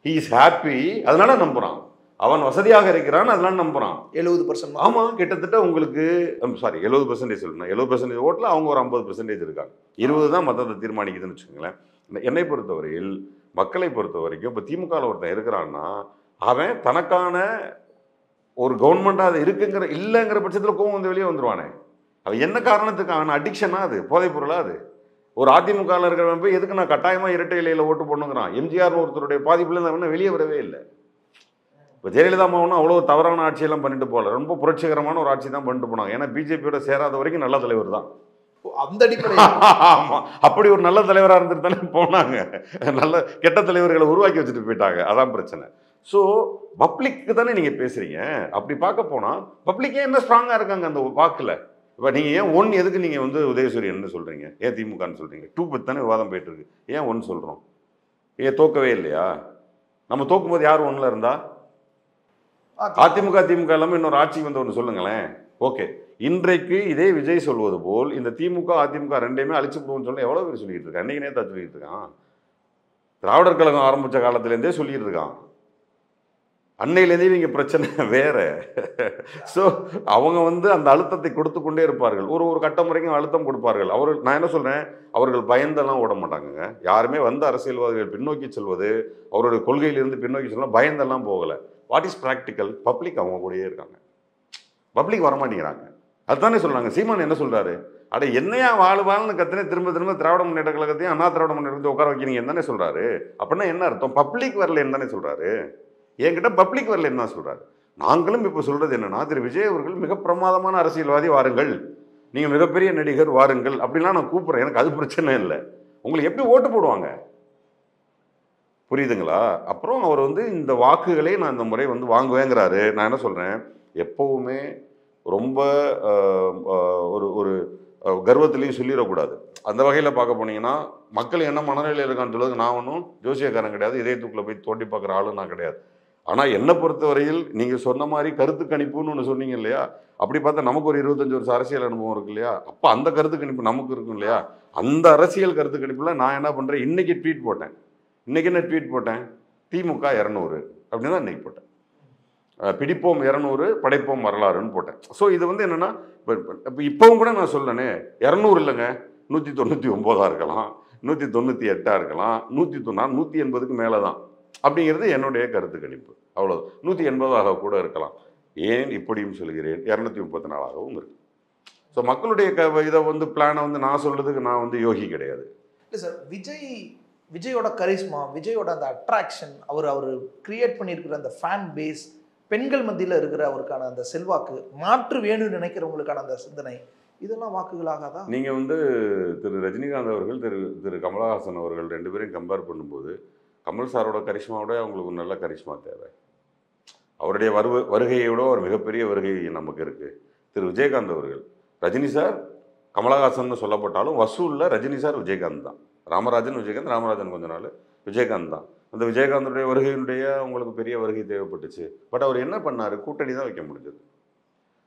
ஹி இஸ் ஹாப்பி, அதனால நம்புறான். அவன் வசதியாக இருக்கிறான், அதனால நம்புறான். 70%. ஆமா, கிட்டத்தட்ட உங்களுக்கு 70% சொல்லணும். 70% ஓட்டுல அவங்க ஒரு 50% இருக்காங்க. 20 தான் மற்றதை தீர்மானிக்குதுன்னு வச்சுக்கோங்களேன். என்னை பொறுத்தவரையில், மக்களை பொறுத்த வரைக்கும், இப்போ திமுகவில் ஒருத்தன் இருக்கிறான்னா அவன் தனக்கான ஒரு கவர்மெண்ட்டாக அது இருக்குங்கிற இல்லைங்கிற பட்சத்தில் கோவம் வந்து வெளியே வந்துடுவானே. அவன் என்ன காரணத்துக்கு? அவன் அடிக்ஷனா? அது போதைப் பொருளா? அது ஒரு அதிமுகவில் இருக்கிறவன் போய் எதுக்கு நான் கட்டாயமாக இரட்டை இலையில் ஓட்டு போடணுங்கிறான்? எம்ஜிஆர் ஒருத்தருடைய பாதிப்புலேருந்து அவன் வெளியே வரவே இல்லை. இப்போ ஜெயலலிதா அம்மாவும் அவ்வளோ தவறான ஆட்சியெல்லாம் பண்ணிட்டு போகல. ரொம்ப புரட்சிகரமான ஒரு ஆட்சி தான் பண்ணிட்டு போனாங்க. ஏன்னா பிஜேபியோட சேராத வரைக்கும் நல்ல தலைவர் தான். அந்த அடிப்படை அப்படி ஒரு நல்ல தலைவராக இருந்துட்டு தானே போனாங்க. நல்ல கெட்ட தலைவர்களை உருவாக்கி வச்சுட்டு போயிட்டாங்க. அதான் பிரச்சனை. ஸோ பப்ளிக்கு தானே நீங்கள் பேசுகிறீங்க. அப்படி பார்க்க போனால் பப்ளிக்கே என்ன ஸ்ட்ராங்காக இருக்காங்க அந்த வாக்கில். இப்போ நீங்கள் ஏன் 1 எதுக்கு நீங்கள் வந்து உதயசூரியன் சொல்கிறீங்க, ஏன் திமுகன்னு சொல்கிறீங்க? 2 பற்றி தானே விவாதம் போயிட்டு இருக்கு. ஏன் 1 சொல்கிறோம்? ஏன் தோக்கவே இல்லையா? நம்ம தோக்கும்போது யார் 1ல் இருந்தா? அதிமுக திமுக எல்லாமே இன்னொரு ஆட்சிக்கு வந்து ஒன்று சொல்லுங்களேன். ஓகே, இன்றைக்கு இதே விஜய் சொல்வது போல் இந்த திமுக அதிமுக ரெண்டையுமே அழிச்சு போடுவோம்னு சொல்ல எவ்வளோ பேர் சொல்லிட்டு இருக்கான்? அன்னைக்கு நேரத்தை சொல்லிட்டு இருக்கான். திராவிடர் கழகம் ஆரம்பித்த காலத்துலேருந்தே சொல்லிட்டு இருக்கான். அன்னையிலேருந்தே இங்கே பிரச்சனை வேற. ஸோ அவங்க வந்து அந்த அழுத்தத்தை கொடுத்து கொண்டே இருப்பார்கள். ஒரு கட்டம் வரைக்கும் அழுத்தம் கொடுப்பார்கள். நான் என்ன சொல்கிறேன், அவர்கள் பயந்தெல்லாம் ஓட மாட்டாங்க. யாருமே வந்து அரசியல்வாதிகள் பின்னோக்கி செல்வது, அவருடைய கொள்கையிலிருந்து பின்னோக்கி செல்வது பயந்தெல்லாம் போகலை. What is practical? பப்ளிக் அவங்க கூடயே இருக்காங்க. பப்ளிக் வரமாட்டேங்கிறாங்க. அதுதானே சொல்றாங்க. சீமான் என்ன சொல்றாரு? அட என்னையா வாழ்னு கத்தினே திரும்ப திரும்ப திராவிட முன்னேற்ற கழகத்தையும் அண்ணா திராவிட முன்னேற்றத்தை உட்கார வைக்கிறீங்க தானே சொல்றாரு. அப்படின்னா என்ன அர்த்தம்? பப்ளிக் வரலன்னு தானே சொல்றாரு. என்கிட்ட பப்ளிக் வரலன்னு தான் சொல்றாரு. நாங்களும் இப்போ சொல்றது என்னன்னா, திரு விஜய் அவர்கள் மிக பிரமாதமான அரசியல்வாதி, வாருங்கள், நீங்க மிகப்பெரிய நடிகர், வாருங்கள் அப்படிலாம் நான் கூப்பிடுறேன். எனக்கு அது பிரச்சனை இல்லை. உங்களுக்கு எப்படி ஓட்டு போடுவாங்க? புரியுதுங்களா? அப்புறம் அவர் வந்து இந்த வாக்குகளை நான் இந்த முறை வந்து வாங்குவேங்கிறாரு. நான் என்ன சொல்றேன், எப்பவுமே ரொம்ப ஒரு ஒரு கர்வத்திலையும் சொல்லிடக்கூடாது. அந்த வகையில் பார்க்க போனீங்கன்னா, மக்கள் என்ன மனநிலையில் இருக்கான்னு சொல்லுறது நான் ஒன்றும் ஜோசியக்காரன் கிடையாது, இதயத்துக்குள்ள போய் தோண்டி பார்க்குற ஆளும் நான் கிடையாது. ஆனால் என்னை பொறுத்தவரையில் நீங்கள் சொன்ன மாதிரி கருத்து கணிப்புன்னு ஒன்று சொன்னீங்க இல்லையா, அப்படி பார்த்தா நமக்கு ஒரு 25 வருஷம் அரசியல் அனுபவம் இருக்கு இல்லையா, அப்போ அந்த கருத்து கணிப்பு நமக்கு இருக்கும் இல்லையா. அந்த அரசியல் கருத்து கணிப்பில் நான் என்ன பண்ணுறேன், இன்னைக்கு ட்வீட் போட்டேன். இன்னைக்கு என்ன ட்வீட் போட்டேன்? திமுக 200 அப்படின்னு தான் இன்னைக்கு போட்டேன். பிடிப்போம் 200, படைப்போம் வரலாறுன்னு போட்டேன். ஸோ இது வந்து என்னன்னா, இப்பவும் கூட நான் சொல்லனே, 200 இல்லைங்க, 199 இருக்கலாம், 198 இருக்கலாம், 190, 180க்கு மேலே தான் அப்படிங்கிறது என்னுடைய கருத்து கணிப்பு. அவ்வளோ 180 கூட இருக்கலாம். ஏன் இப்படியும் சொல்கிறேன், 234 இருக்கு. ஸோ மக்களுடைய இதை வந்து பிளானை வந்து நான் சொல்றதுக்கு நான் வந்து யோகி கிடையாது. இல்லை சார், விஜயோட கரிஸ்மா, விஜயோட அந்த அட்ராக்ஷன், அவர் கிரியேட் பண்ணியிருக்கிற அந்த ஃபேன் பேஸ், பெண்கள் மத்தியில் இருக்கிற அவருக்கான அந்த செல்வாக்கு, மாற்று வேணும்னு நினைக்கிறவங்களுக்கான அந்த சிந்தனை, இதெல்லாம் வாக்குகளாகாதா? நீங்கள் வந்து திரு ரஜினிகாந்த் அவர்கள், திரு கமலஹாசன் அவர்கள் 2 பேரையும் கம்பேர் பண்ணும்போது, கமல் சாரோட கரிஷ்மாவோட அவங்களுக்கு ஒரு நல்ல கரிஷ்மா தேவை. அவருடைய வருகையோட ஒரு மிகப்பெரிய வருகை நமக்கு இருக்குது. திரு விஜயகாந்த் அவர்கள், ரஜினி சார் கமலஹாசன் சொல்லப்பட்டாலும் வசூலில் ரஜினி சார் விஜயகாந்த் தான். ராமராஜன் விஜயகாந்த், ராமராஜன் கொஞ்ச நாள், விஜயகாந்த் தான். அந்த விஜயகாந்தனுடைய வருகையினுடைய அவங்களுக்கு பெரிய வருகை தேவைப்பட்டுச்சு. பட் அவர் என்ன பண்ணார்? கூட்டணி தான் வைக்க முடிஞ்சது.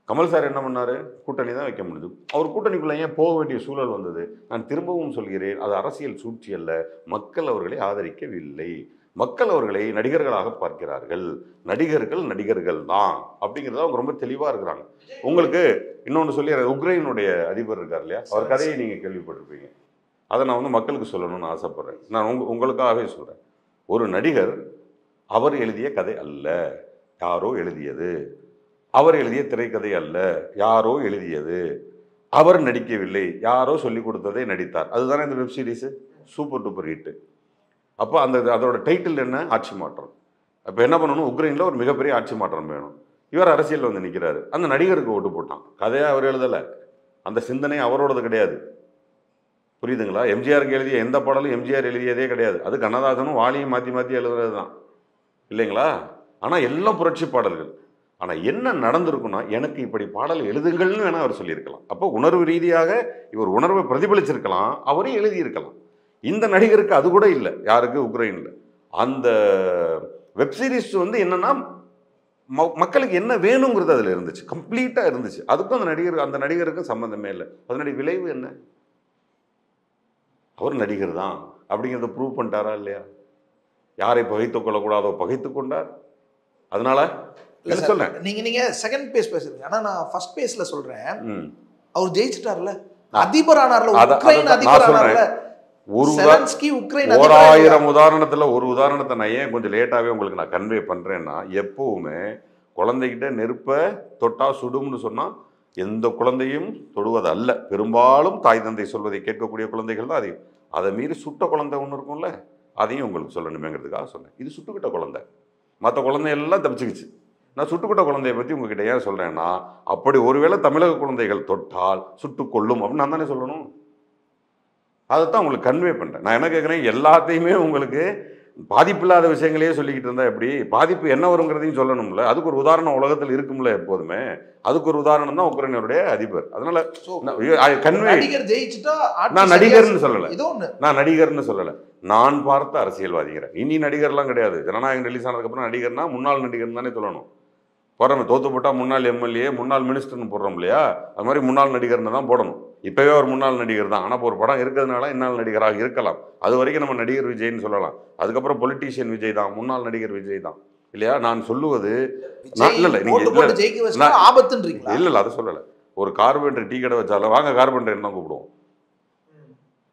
கமல் சார் என்ன பண்ணார்? கூட்டணி தான் வைக்க முடிஞ்சது. அவர் கூட்டணிக்குள்ளே ஏன் போக வேண்டிய சூழல் வந்தது? நான் திரும்பவும் சொல்கிறேன், அது அரசியல் சூழ்ச்சி அல்ல. மக்கள் அவர்களை ஆதரிக்கவில்லை. மக்கள் அவர்களை நடிகர்களாக பார்க்கிறார்கள். நடிகர்கள் தான் அப்படிங்கிறத அவங்க ரொம்ப தெளிவாக இருக்கிறாங்க. உங்களுக்கு இன்னொன்று சொல்லி, உக்ரைனுடைய அதிபர் இருக்கார் இல்லையா, அவர் கதையை நீங்கள் கேள்விப்பட்டிருப்பீங்க. அதை நான் வந்து மக்களுக்கு சொல்லணும்னு ஆசைப்பட்றேன். நான் உங்களுக்காகவே சொல்கிறேன். ஒரு நடிகர் அவர் எழுதிய கதை அல்ல, யாரோ எழுதியது. அவர் எழுதிய திரைக்கதை அல்ல, யாரோ எழுதியது. அவர் நடிக்கவில்லை, யாரோ சொல்லி கொடுத்ததை நடித்தார். அதுதானே இந்த web series super duper hit. அப்போ அதோட டைட்டில் என்ன? ஆட்சி மாற்றம். அப்போ என்ன பண்ணணும்? உக்ரைனில் ஒரு மிகப்பெரிய ஆட்சி மாற்றம் வேணும். இவர் அரசியல் வந்து நிற்கிறாரு. அந்த நடிகருக்கு ஓட்டு போட்டான். கதையை அவர் எழுதலை, அந்த சிந்தனை அவரோடது கிடையாது. புரியுதுங்களா? எம்ஜிஆருக்கு எழுதிய எந்த பாடலும் எம்ஜிஆர் எழுதியதே கிடையாது. அது கண்ணதாசனும் வாலியும் மாற்றி மாற்றி எழுதுறது தான் இல்லைங்களா? ஆனால் எல்லாம் புரட்சி பாடல்கள். ஆனால் என்ன நடந்திருக்குன்னா, எனக்கு இப்படி பாடல் எழுதுங்கள்னு வேணால் அவர் சொல்லியிருக்கலாம். அப்போ உணர்வு ரீதியாக இவர் உணர்வை பிரதிபலிச்சிருக்கலாம், அவரே எழுதியிருக்கலாம். இந்த நடிகருக்கு அது கூட இல்லை. யாருக்கு? உக்ரைனில். அந்த வெப்சீரிஸ் வந்து என்னன்னா, மக்களுக்கு என்ன வேணுங்கிறது அதில் இருந்துச்சு, கம்ப்ளீட்டாக இருந்துச்சு. அதுக்கும் அந்த நடிகருக்கும் சம்மந்தமே இல்லை. அதனுடைய விளைவு என்ன? அவர் நடிகர் தான் அப்படிங்கிறத ப்ரூவ் பண்ணிட்டாரா இல்லையா? யாரை பகைத்துக் கொள்ளக்கூடாதோ பகைத்து கொண்டார். அதனால சொல்றேன், நீங்க செகண்ட் பேஸ் பேசுறீங்க. ஆனா நான் ஃபர்ஸ்ட் பேஸ்ல சொல்றேன், அவர் ஜெயிச்சிட்டார்ல, அதிபர் ஆனார்ல, உக்ரைன் அதிபர் ஆனார்ல. ஒரு 1000 உதாரணத்துல ஒரு உதாரணத்தை நான் ஏன் கொஞ்சம் லேட்டாவே உங்களுக்கு நான் கன்வே பண்றேன்னா, எப்பவுமே குழந்தைகிட்ட நெருப்பை தொட்டா சுடும்னு சொன்னா எந்த குழந்தையும் தொடுவது அல்ல. பெரும்பாலும் தாய் தந்தை சொல்வதை கேட்கக்கூடிய குழந்தைகள் தான் அதிகம். அதை மீறி சுட்ட குழந்தை ஒன்று இருக்கும்ல, அதையும் உங்களுக்கு சொல்லணுமேங்கிறதுக்காக சொன்னேன். இது சுட்டுக்கிட்ட குழந்தை, மற்ற குழந்தையெல்லாம் தப்பிச்சுக்கிச்சு. நான் சுட்டுக்கிட்ட குழந்தைய பற்றி உங்ககிட்ட ஏன் சொல்கிறேன்னா, அப்படி ஒருவேளை தமிழக குழந்தைகள் தொட்டால் சுட்டுக்கொள்ளும் அப்படின்னு நான் தானே சொல்லணும். அதைத்தான் உங்களுக்கு கன்வே பண்ணுறேன். நான் என்ன கேட்குறேன், எல்லாத்தையுமே உங்களுக்கு பாதிப்பில்லாத விஷயங்களையே சொல்லிக்கிட்டு இருந்தால் எப்படி? பாதிப்பு என்ன வருங்கிறதையும் சொல்லணும்ல. அதுக்கு ஒரு உதாரணம் உலகத்தில் இருக்கும்ல எப்போதுமே. அதுக்கு ஒரு உதாரணம் தான் உக்ரைனுடைய அதிபர். அதனால கன்வே, நான் நடிகர்னு சொல்லலை, நான் நடிகர்னு சொல்லலை, நான் பார்த்த அரசியல்வாதிங்கிறேன். இனி நடிகர்லாம் கிடையாது. ஜனநாயகம் ரிலீஸ் ஆனதுக்கப்புறம் நடிகர்னா முன்னாள் நடிகர் தானே சொல்லணும். போடுறோம், தோத்து போட்டால் முன்னாள் எம்எல்ஏ, முன்னாள் மினிஸ்டர்னு போடுறோம் இல்லையா, அது மாதிரி முன்னாள் நடிகர்னு தான் போடணும். இப்போவே ஒரு முன்னாள் நடிகர் தான். ஆனால் இப்போ ஒரு படம் இருக்கிறதுனால இன்னாள் நடிகராக இருக்கலாம். அது வரைக்கும் நம்ம நடிகர் விஜய்னு சொல்லலாம். அதுக்கப்புறம் பொலிட்டீஷியன் விஜய் தான், முன்னாள் நடிகர் விஜய் தான் இல்லையா. நான் சொல்லுவது இல்லை, அதை சொல்லலை. ஒரு கார்பெண்டர் டீ கடை வச்சாலும் வாங்க கார்பெண்டர் தான் கூப்பிடுவோம்.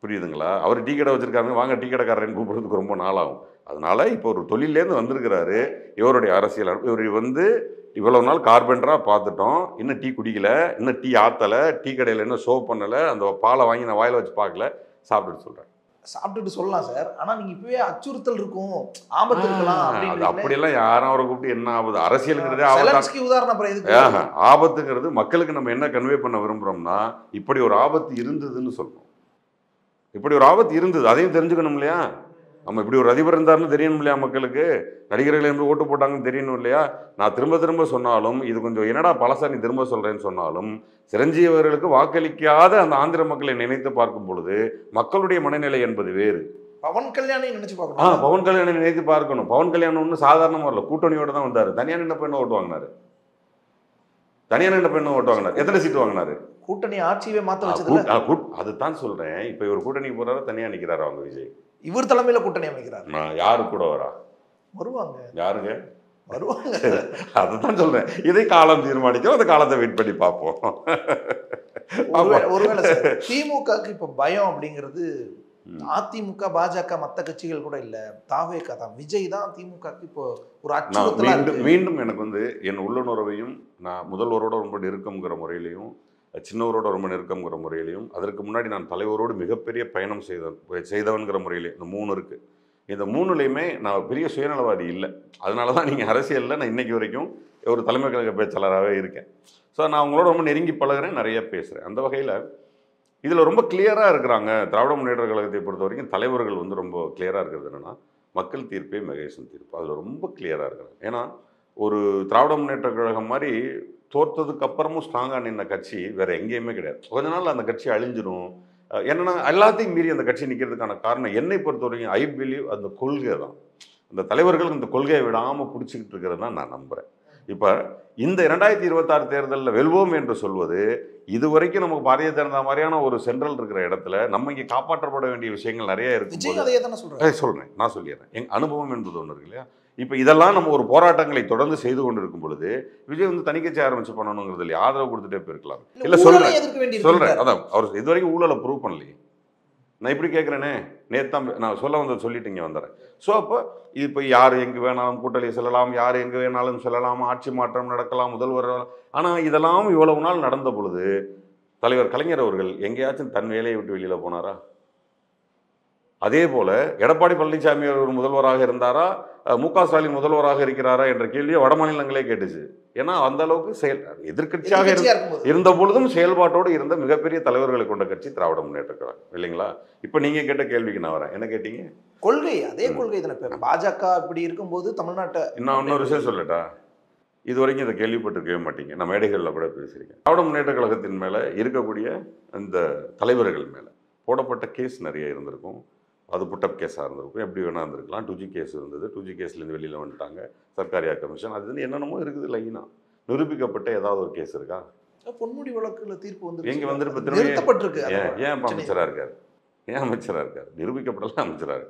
புரியுதுங்களா? அவர் டீ கடை வச்சிருக்காங்க, வாங்க டீ கடைக்காரன்னு கூப்பிடுறதுக்கு ரொம்ப நாளாகும். அதனால இப்போ ஒரு தொழிலேருந்து வந்திருக்கிறாரு. இவருடைய அரசியல் இவர் வந்து இவ்வளவு நாள் கார்பெண்டராக பார்த்துட்டோம், இன்னும் டீ குடிக்கல, இன்னும் டீ ஆற்றலை, டீ கடையில் இன்னும் ஷோ பண்ணலை, அந்த பாலை வாங்கி நான் வாயில் வச்சு பார்க்கல, சாப்பிட்டுட்டு சொல்கிறேன். சாப்பிட்டுட்டு சொல்லலாம் சார். ஆனா நீங்க இப்பவே அச்சுறுத்தல் இருக்கும், ஆபத்து இருக்கலாம் அப்படின்னு அப்படியெல்லாம் யாரும் அவரை கூப்பிட்டு என்ன ஆகுது? அரசியலுங்கிறதே செலன்ஸ்கி உதாரணம் அப்புறம் எதுக்கு? ஆபத்துங்கிறது மக்களுக்கு நம்ம என்ன கன்வே பண்ண விரும்புறோம்னா, இப்படி ஒரு ஆபத்து இருந்ததுன்னு சொல்றோம். இப்படி ஒரு ஆபத்து இருந்தது, அதையும் தெரிஞ்சுக்கணும் இல்லையா? நம்ம இப்படி ஒரு அதிபர் இருந்தாருன்னு தெரியணும் இல்லையா மக்களுக்கு? நடிகர்கள் என்று ஓட்டு போட்டாங்கன்னு தெரியணும் இல்லையா? நான் திரும்ப திரும்ப சொன்னாலும், இது கொஞ்சம் என்னடா பழசா நீ திரும்ப சொல்றேன்னு சொன்னாலும், சிரஞ்சீவி அவர்களுக்கு வாக்களிக்காத அந்த ஆந்திர மக்களை நினைத்து பார்க்கும் பொழுது மக்களுடைய மனநிலை என்பது வேறு. பவன் கல்யாணை நினைச்சு பார்க்கணும். பவன் கல்யாணை நினைத்து பார்க்கணும். பவன் கல்யாணம் ஒன்றும் சாதாரணமா வரல, கூட்டணியோட தான் வந்தாரு. தனியா நின்ன பெண்ணை ஓட்டு வாங்கினாரு. தனியா நின்ன பெண்ணை ஓட்டு வாங்கினாரு. எத்தனை சீட்டு வாங்கினாரு? கூட்டணி ஆட்சியவே மாத்த வச்சது. அதுதான் சொல்றேன். இப்ப இவர் கூட்டணிக்கு போறாரு, தனியா நிக்கிறாரு அவங்க விஜய். இவர் தலைமையில கூட்டணி அமைக்கிறார். யாரு கூட வரா? வருவாங்க. யாருங்க வருவாங்க? அதுதான் சொல்றேன். இதை காலம் தீர்மானிக்கும், அந்த காலத்தை வெயிட் பண்ணி பார்ப்போம். ஒருவேளை திமுகக்கு இப்ப பயம் அப்படிங்கிறது அதிமுக பாஜக மற்ற கட்சிகள் கூட இல்ல, தாவேகா தான், விஜய் தான் திமுகக்கு இப்போ ஒரு அச்சுறுத்தலா இருக்கு. மீண்டும் எனக்கு வந்து என் உள்ளுணர்வையும் நான் முதல்வரோட ரொம்ப நெருக்கம்ங்கிற முறையிலையும், சின்னவரோட ரொம்ப நெருக்கம்ங்கிற முறையிலையும், அதற்கு முன்னாடி நான் தலைவரோடு மிகப்பெரிய பயணம் செய்தவன்கிற முறையிலையும், இந்த 3 இருக்குது. இந்த 3லையுமே நான் பெரிய சுயநலவாதி இல்லை. அதனால தான் நீங்கள் அரசியலில் நான் இன்றைக்கி வரைக்கும் ஒரு தலைமை கழக பேச்சாளராகவே இருக்கேன். ஸோ நான் அவங்களோட ரொம்ப நெருங்கி பழகிறேன், நிறைய பேசுகிறேன். அந்த வகையில் இதில் ரொம்ப கிளியராக இருக்கிறாங்க. திராவிட முன்னேற்ற கழகத்தை பொறுத்த வரைக்கும் தலைவர்கள் வந்து ரொம்ப கிளியராக இருக்கிறது என்னென்னா, மக்கள் தீர்ப்பே மகேசன் தீர்ப்பு. அதில் ரொம்ப கிளியராக இருக்கிறாங்க. ஏன்னா ஒரு திராவிட முன்னேற்ற கழகம் மாதிரி தோற்றதுக்கு அப்புறமும் ஸ்ட்ராங்காக நின்ன கட்சி வேறு எங்கேயுமே கிடையாது. கொஞ்ச நாள் அந்த கட்சி அழிஞ்சிடும். என்னென்னா எல்லாத்தையும் மீறி அந்த கட்சி நிற்கிறதுக்கான காரணம் என்னை பொறுத்த வரைக்கும் ஐ பிலீவ் அந்த கொள்கை தான். அந்த தலைவர்கள் இந்த கொள்கையை விடாமல் பிடிச்சிக்கிட்டு இருக்கிறது தான் நான் நம்புகிறேன். இப்போ இந்த 2026 தேர்தலில் வெல்வோம் என்று சொல்வது, இதுவரைக்கும் நமக்கு பாரதிய ஜனதா மாதிரியான ஒரு சென்ட்ரல் இருக்கிற இடத்துல நம்ம இங்கே காப்பாற்றப்பட வேண்டிய விஷயங்கள் நிறைய இருக்கு. சொல்கிறேன், நான் சொல்லிடுறேன். எங்கள் அனுபவம் என்பது ஒன்று இருக்கு இல்லையா? இப்போ இதெல்லாம் நம்ம ஒரு போராட்டங்களை தொடர்ந்து செய்து கொண்டு இருக்கும் பொழுது விஜய் வந்து தனிக்கட்சி ஆரம்பிச்சு பண்ணணுங்கிறது இல்லை, ஆதரவு கொடுத்துட்டே போயிருக்கலாம். இல்லை சொல்கிறேன், அதான் அவர் இது வரைக்கும் ஊழலை ப்ரூவ் பண்ணலையே. நான் இப்படி கேட்குறேனே, நேற்று நான் சொல்ல வந்தது சொல்லிட்டு இங்கே வந்துடுறேன். ஸோ அப்போ இப்போ யார் எங்கே வேணாலும் கூட்டணி செல்லலாம், யார் எங்கே வேணாலும் செல்லலாம், ஆட்சி மாற்றம் நடக்கலாம், முதல்வர். ஆனால் இதெல்லாம் இவ்வளவு நாள் நடந்த பொழுது தலைவர் கலைஞர் அவர்கள் எங்கேயாச்சும் தன் வேலையை விட்டு வெளியில் போனாரா? அதே போல் எடப்பாடி பழனிசாமி அவர் முதல்வராக இருந்தாரா, மு.க. ஸ்டாலின் முதல்வராக இருக்கிறாரா என்ற கேள்வியை வட மாநிலங்களே கேட்டுச்சு. ஏன்னா அந்த அளவுக்கு எதிர்கட்சியாக இருந்த பொழுதும் செயல்பாட்டோடு இருந்த மிகப்பெரிய தலைவர்களை கொண்ட கட்சி திராவிட முன்னேற்ற கழகம் இல்லைங்களா? இப்போ நீங்க கேட்ட கேள்விக்கு நான் வரேன். என்ன கேட்டீங்க? கொள்கை, அதே கொள்கை தானே. பாஜக இப்படி இருக்கும்போது தமிழ்நாட்டை நான் இன்னொரு விஷயம் சொல்லட்டா, இது வரைக்கும் இதை கேள்விப்பட்டிருக்கவே மாட்டீங்க. நான் மேடைகளில் கூட பேசுறீங்க. திராவிட முன்னேற்ற கழகத்தின் மேலே இருக்கக்கூடிய அந்த தலைவர்கள் மேலே போடப்பட்ட கேஸ் நிறைய இருந்திருக்கும். அது புட்டப் கேஸாக இருந்திருக்கும், எப்படி வேணா இருந்திருக்கலாம். 2G கேஸ் இருந்தது, 2G கேஸ்லேருந்து வெளியில் வந்துட்டாங்க. சர்க்காரியா கமிஷன், அது என்னென்னமோ இருக்குது. லைனா நிரூபிக்கப்பட்ட ஏதாவது ஒரு கேஸ் இருக்கா? பொன்முடி வழக்குல தீர்ப்பு வந்து எங்கே வந்துருக்கு? ஏன் அமைச்சராக இருக்காரு? ஏன் அமைச்சராக இருக்காரு? நிரூபிக்கப்படலாம் அமைச்சராக.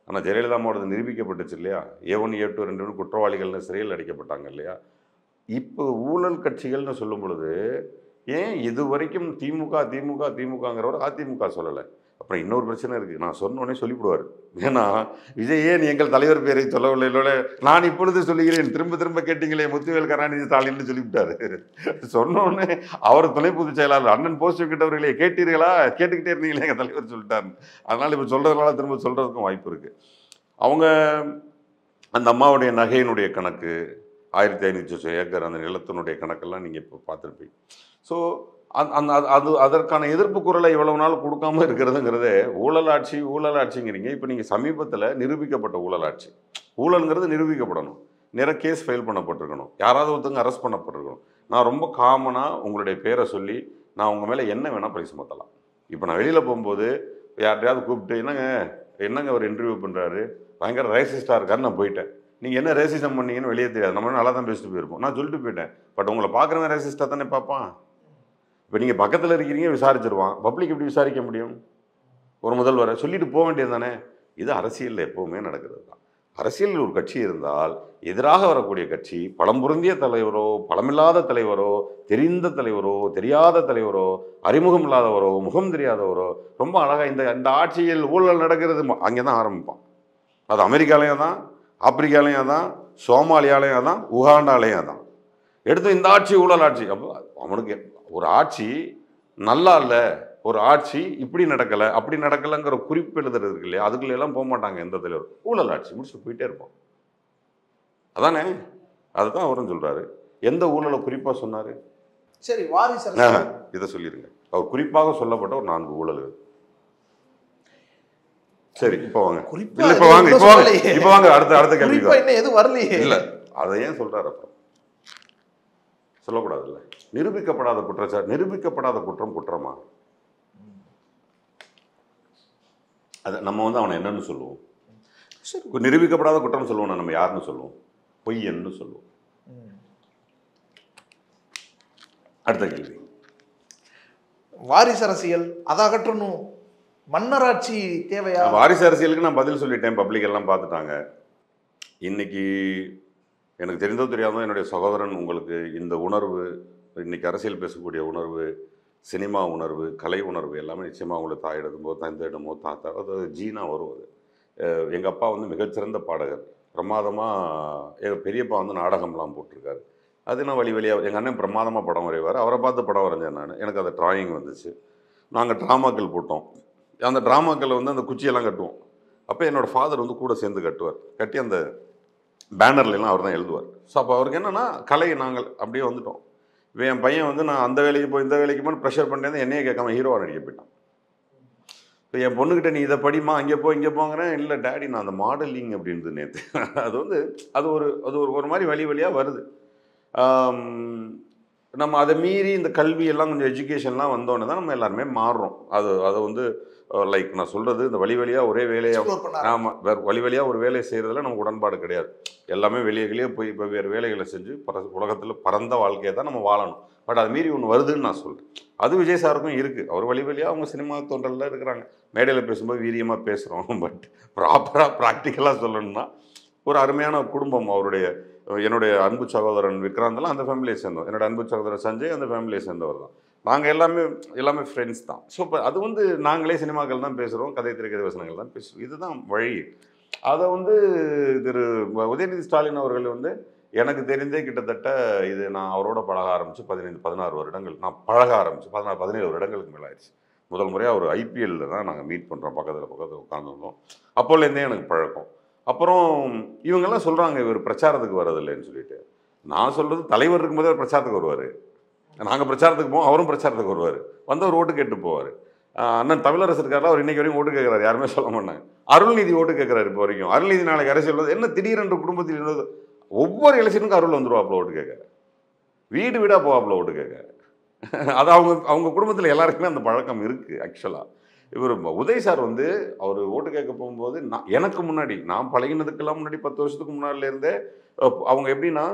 ஆனால் ஜெயலலிதா அம்மாவோடது நிரூபிக்கப்பட்டுச்சு இல்லையா? A1 A2 2 குற்றவாளிகள்னு சிறையில் அடைக்கப்பட்டாங்க இல்லையா? இப்போ ஊழல் கட்சிகள்னு சொல்லும் பொழுது ஏன் இது வரைக்கும் திமுகங்கிறவர் அதிமுக சொல்லலை? அப்புறம் இன்னொரு பிரச்சனை இருக்குது. நான் சொன்னோடனே சொல்லிவிடுவார். ஏன்னா விஜய் ஏன் எங்கள் தலைவர் பேரை சொல்லவில்லை, நான் இப்பொழுது சொல்லுகிறேன், திரும்ப திரும்ப கேட்டீங்களே முத்துவேல் கருணாநிதி ஸ்டாலின்னு சொல்லிவிட்டாரு. சொன்னோடனே அவர் துணை பொதுச் செயலாளர் அண்ணன் போஸ்ட் கிட்டவர்களே கேட்டீர்களா, கேட்டுக்கிட்டே இருந்தீங்களே எங்கள் தலைவர் சொல்லிட்டாரு. அதனால் இப்போ சொல்கிறதுனால திரும்ப சொல்கிறதுக்கும் வாய்ப்பு இருக்குது. அவங்க அந்த அம்மாவுடைய நகையினுடைய கணக்கு 1500 ஏக்கர் அந்த நிலத்தினுடைய கணக்கெல்லாம் நீங்கள் இப்போ பார்த்துருப்பீங்க. ஸோ அதற்கான எதிர்ப்பு குரலை இவ்வளவு நாள் கொடுக்காம இருக்கிறதுங்கிறதே ஊழலாட்சிங்கிறீங்க. இப்போ நீங்கள் சமீபத்தில் நிரூபிக்கப்பட்ட ஊழலாட்சி, ஊழல்ங்கிறது நிரூபிக்கப்படணும், நிறைய கேஸ் ஃபைல் பண்ணப்பட்டிருக்கணும், யாராவது ஒருத்தங்க அரெஸ்ட் பண்ணப்பட்டிருக்கணும். நான் ரொம்ப காமனாக உங்களுடைய பேரை சொல்லி நான் உங்கள் மேலே என்ன வேணால் பழி சுமத்தலாம். இப்போ நான் வெளியில் போகும்போது யார்ட்டையாவது கூப்பிட்டு என்னங்க ஒரு இன்டர்வியூ பண்ணுறாரு, பயங்கர ரேசிஸ்டாக இருக்காரு, நான் போயிட்டேன். நீங்கள் என்ன ரேசிசம் பண்ணீங்கன்னு வெளியே தெரியாது, நம்ம நல்லா தான் பேசிட்டு போயிருப்போம். நான் சொல்லிட்டு போயிட்டேன். பட் உங்களை பார்க்குறவன் ரேசிஸ்டாக தானே பார்ப்பான். இப்போ நீங்கள் பக்கத்தில் இருக்கிறீங்க, விசாரிச்சிருவான். பப்ளிக் எப்படி விசாரிக்க முடியும்? ஒரு முதல்வரை சொல்லிட்டு போக வேண்டியது தானே. இது அரசியலில் எப்போவுமே நடக்கிறது தான். அரசியலில் ஒரு கட்சி இருந்தால் எதிராக வரக்கூடிய கட்சி பலம் பொருந்திய தலைவரோ, பலமில்லாத தலைவரோ, தெரிந்த தலைவரோ, தெரியாத தலைவரோ, அறிமுகம் இல்லாதவரோ, முகம் தெரியாதவரோ, ரொம்ப அழகாக இந்த ஆட்சியில் ஊழல் நடக்கிறது அங்கே தான் ஆரம்பிப்பான். அது அமெரிக்காலையும் தான், ஆப்பிரிக்காலையும் தான், சோமாலியாலையும் தான், உகாண்டாலையும் தான். எடுத்து இந்த ஆட்சி ஊழல் ஆட்சி. அப்போ அவனுக்கு ஒரு ஆட்சி நல்லா இல்லை, ஒரு ஆட்சி இப்படி நடக்கலை அப்படி நடக்கலைங்கிற குறிப்பு எழுதுறது இருக்கு இல்லையா, அதுக்குள்ள எல்லாம் போக மாட்டாங்க எந்த தலைவர். ஊழல் ஆட்சி முடிச்சுட்டு போயிட்டே இருப்போம். அதானே, அதுதான் அவரும் சொல்றாரு. எந்த ஊழலை குறிப்பா சொன்னாரு? சரி, வாரிசு இதை சொல்லிருங்க. அவர் குறிப்பாக சொல்லப்பட்ட ஒரு 4 ஊழல்கள். சரி, இப்போ வாங்க. இல்ல, இப்போ வாங்க, இப்போ வாங்க அடுத்த கேள்வி. எதுவும் வரலையே. இல்ல, அதை ஏன் சொல்றாரு? அப்புறம் சொல்லக்கூடாது இல்ல. நிரூபிக்கப்படாத குற்றச்சாட்டு, நிரூபிக்கப்படாத குற்றம் குற்றமா? அது நம்ம அவனை என்னன்னு சொல்லுவோம்? நிரூபிக்கப்படாத குற்றம் சொல்லுவோம், நம்ம யாருன்னு சொல்லுவோம்? பொய்யன்னு சொல்லுவோம். அடுத்த கேள்வி. வாரிசு அரசியல் அதை அகற்றணும், மன்னராட்சி தேவையா? வாரிசு அரசியலுக்கு நான் பதில் சொல்லிட்டேன், பப்ளிக் எல்லாம் பார்த்துட்டாங்க. இன்னைக்கு எனக்கு தெரிந்தோ தெரியாதோ என்னுடைய சகோதரன் உங்களுக்கு இந்த உணர்வு, இன்னைக்கு அரசியல் பேசக்கூடிய உணர்வு, சினிமா உணர்வு, கலை உணர்வு எல்லாமே நிச்சயமாக உங்களுக்கு தாயிடமோ தந்தையிடமோ தாத்தா, அதாவது ஜீனா வருவது. எங்கள் அப்பா மிகச்சிறந்த பாடகர், பிரமாதமாக. எங்கள் பெரியப்பா நாடகம்லாம் போட்டிருக்காரு. அது நான் வழியாக எங்கள் அண்ணன் பிரமாதமாக படம் வரைவார். அவரை பார்த்து படம் வரைஞ்சேன் நான். எனக்கு அந்த ட்ராயிங் வந்துச்சு. நாங்கள் ட்ராமாக்கள் போட்டோம். அந்த ட்ராமாக்கள் அந்த குச்சியெல்லாம் கட்டுவோம். அப்போ என்னோடய ஃபாதர் கூட சேர்ந்து கட்டுவார். கட்டி அந்த பேனர்லாம் அவர் தான் எழுதுவார். ஸோ அப்போ அவருக்கு என்னென்னா கலை நாங்கள் அப்படியே வந்துட்டோம். இப்போ என் பையன் நான் அந்த வேலைக்கு போய் இந்த வேலைக்கு போய் ப்ரெஷர் பண்ணிட்டு என்னையே கேட்காம ஹீரோவாக நடிக்க போயிட்டான். இப்போ என் பொண்ணுக்கிட்ட நீ இதை படிமா, அங்கே போ இங்கே போங்கிறேன். இல்லை டேடி நான் அந்த மாடலிங் அப்படின்றது நேற்று. அது ஒரு மாதிரி வழியாக வருது. நம்ம அதை மீறி இந்த கல்வி எல்லாம் கொஞ்சம் எஜுகேஷன்லாம் வந்தோடனே தான் நம்ம எல்லாருமே மாறுறோம். அதை லைக் நான் சொல்கிறது, இந்த வழியாக ஒரே வேலையாக, ஆமாம், வேறு வழியாக ஒரு வேலையை செய்கிறதுல நமக்கு உடன்பாடு கிடையாது. எல்லாமே வெளியே போய் இப்போ வேறு வேலைகளை செஞ்சு உலகத்தில் பரந்த வாழ்க்கையை தான் நம்ம வாழணும். பட் அது மீறி ஒன்று வருதுன்னு நான் சொல்கிறேன். அது விஜய் சாருக்கும் இருக்குது. அவர் வழியாக அவங்க சினிமா தோன்றலில் இருக்கிறாங்க. மேடையில் பேசும்போது வீரியமாக பேசுகிறோம். பட் ப்ராப்பராக ப்ராக்டிக்கலாக சொல்லணும்னா ஒரு அருமையான குடும்பம் என்னுடைய அன்பு சகோதரன் விக்ராந்தெல்லாம் அந்த ஃபேமிலியை சேர்ந்தோம். என்னோட அன்பு சகோதரன் சஞ்சய் அந்த ஃபேமிலியை சேர்ந்தவர் தான். நாங்கள் எல்லாமே ஃப்ரெண்ட்ஸ் தான். ஸோ இப்போ அது நாங்களே சினிமாக்கள் தான் பேசுகிறோம், கதை திரைக்கதை வசனங்கள் தான் பேசுகிறோம். இதுதான் வழி. அதை திரு உதயநிதி ஸ்டாலின் அவர்கள் எனக்கு தெரிந்தே கிட்டத்தட்ட இது நான் அவரோட பழக ஆரம்பித்து 15-16 வருடங்கள் நான் பழக ஆரம்பித்து 16-17 வருடங்களுக்கு மேலே ஆயிடுச்சு. முதல் முறையாக ஒரு ஐபிஎல்லில் தான் நாங்கள் மீட் பண்ணுறோம். பக்கத்தில் உட்காந்துருந்தோம். அப்போலேருந்தே எனக்கு பழக்கம். அப்புறம் இவங்கெல்லாம் சொல்கிறாங்க இவர் பிரச்சாரத்துக்கு வரதில்லைன்னு சொல்லிட்டு. நான் சொல்கிறது, தலைவர் இருக்கும்போதே அவர் பிரச்சாரத்துக்கு வருவார். நாங்கள் பிரச்சாரத்துக்கு போவோம், அவரும் பிரச்சாரத்துக்கு வருவார். ஒரு ஓட்டு கேட்டு போவார். அண்ணன் தமிழரசு இருக்காரில் அவர் இன்றைக்கி வரைக்கும் ஓட்டு கேட்குறாரு. யாருமே சொல்ல மாட்டாங்க. அருள்நிதி ஓட்டு கேட்குறாரு இப்போ வரைக்கும். அருள்நிதி நாளைக்கு அரசியல் என்ன திடீரென்று குடும்பத்தில் இருந்தது ஒவ்வொரு எலெக்ஷனுக்கும் அருள் வந்துடுவாப்புல ஓட்டு கேட்க, வீடாக போவாப்புல ஓட்டு கேட்க. அது அவங்க குடும்பத்தில் எல்லாருக்குமே அந்த பழக்கம் இருக்குது. ஆக்சுவலாக இவர் உதய் சார் அவர் ஓட்டு கேட்க போகும்போது எனக்கு முன்னாடி, நான் பழகினதுக்கெல்லாம் முன்னாடி 10 வருஷத்துக்கு முன்னாடிலேருந்தே அவங்க எப்படின்னா,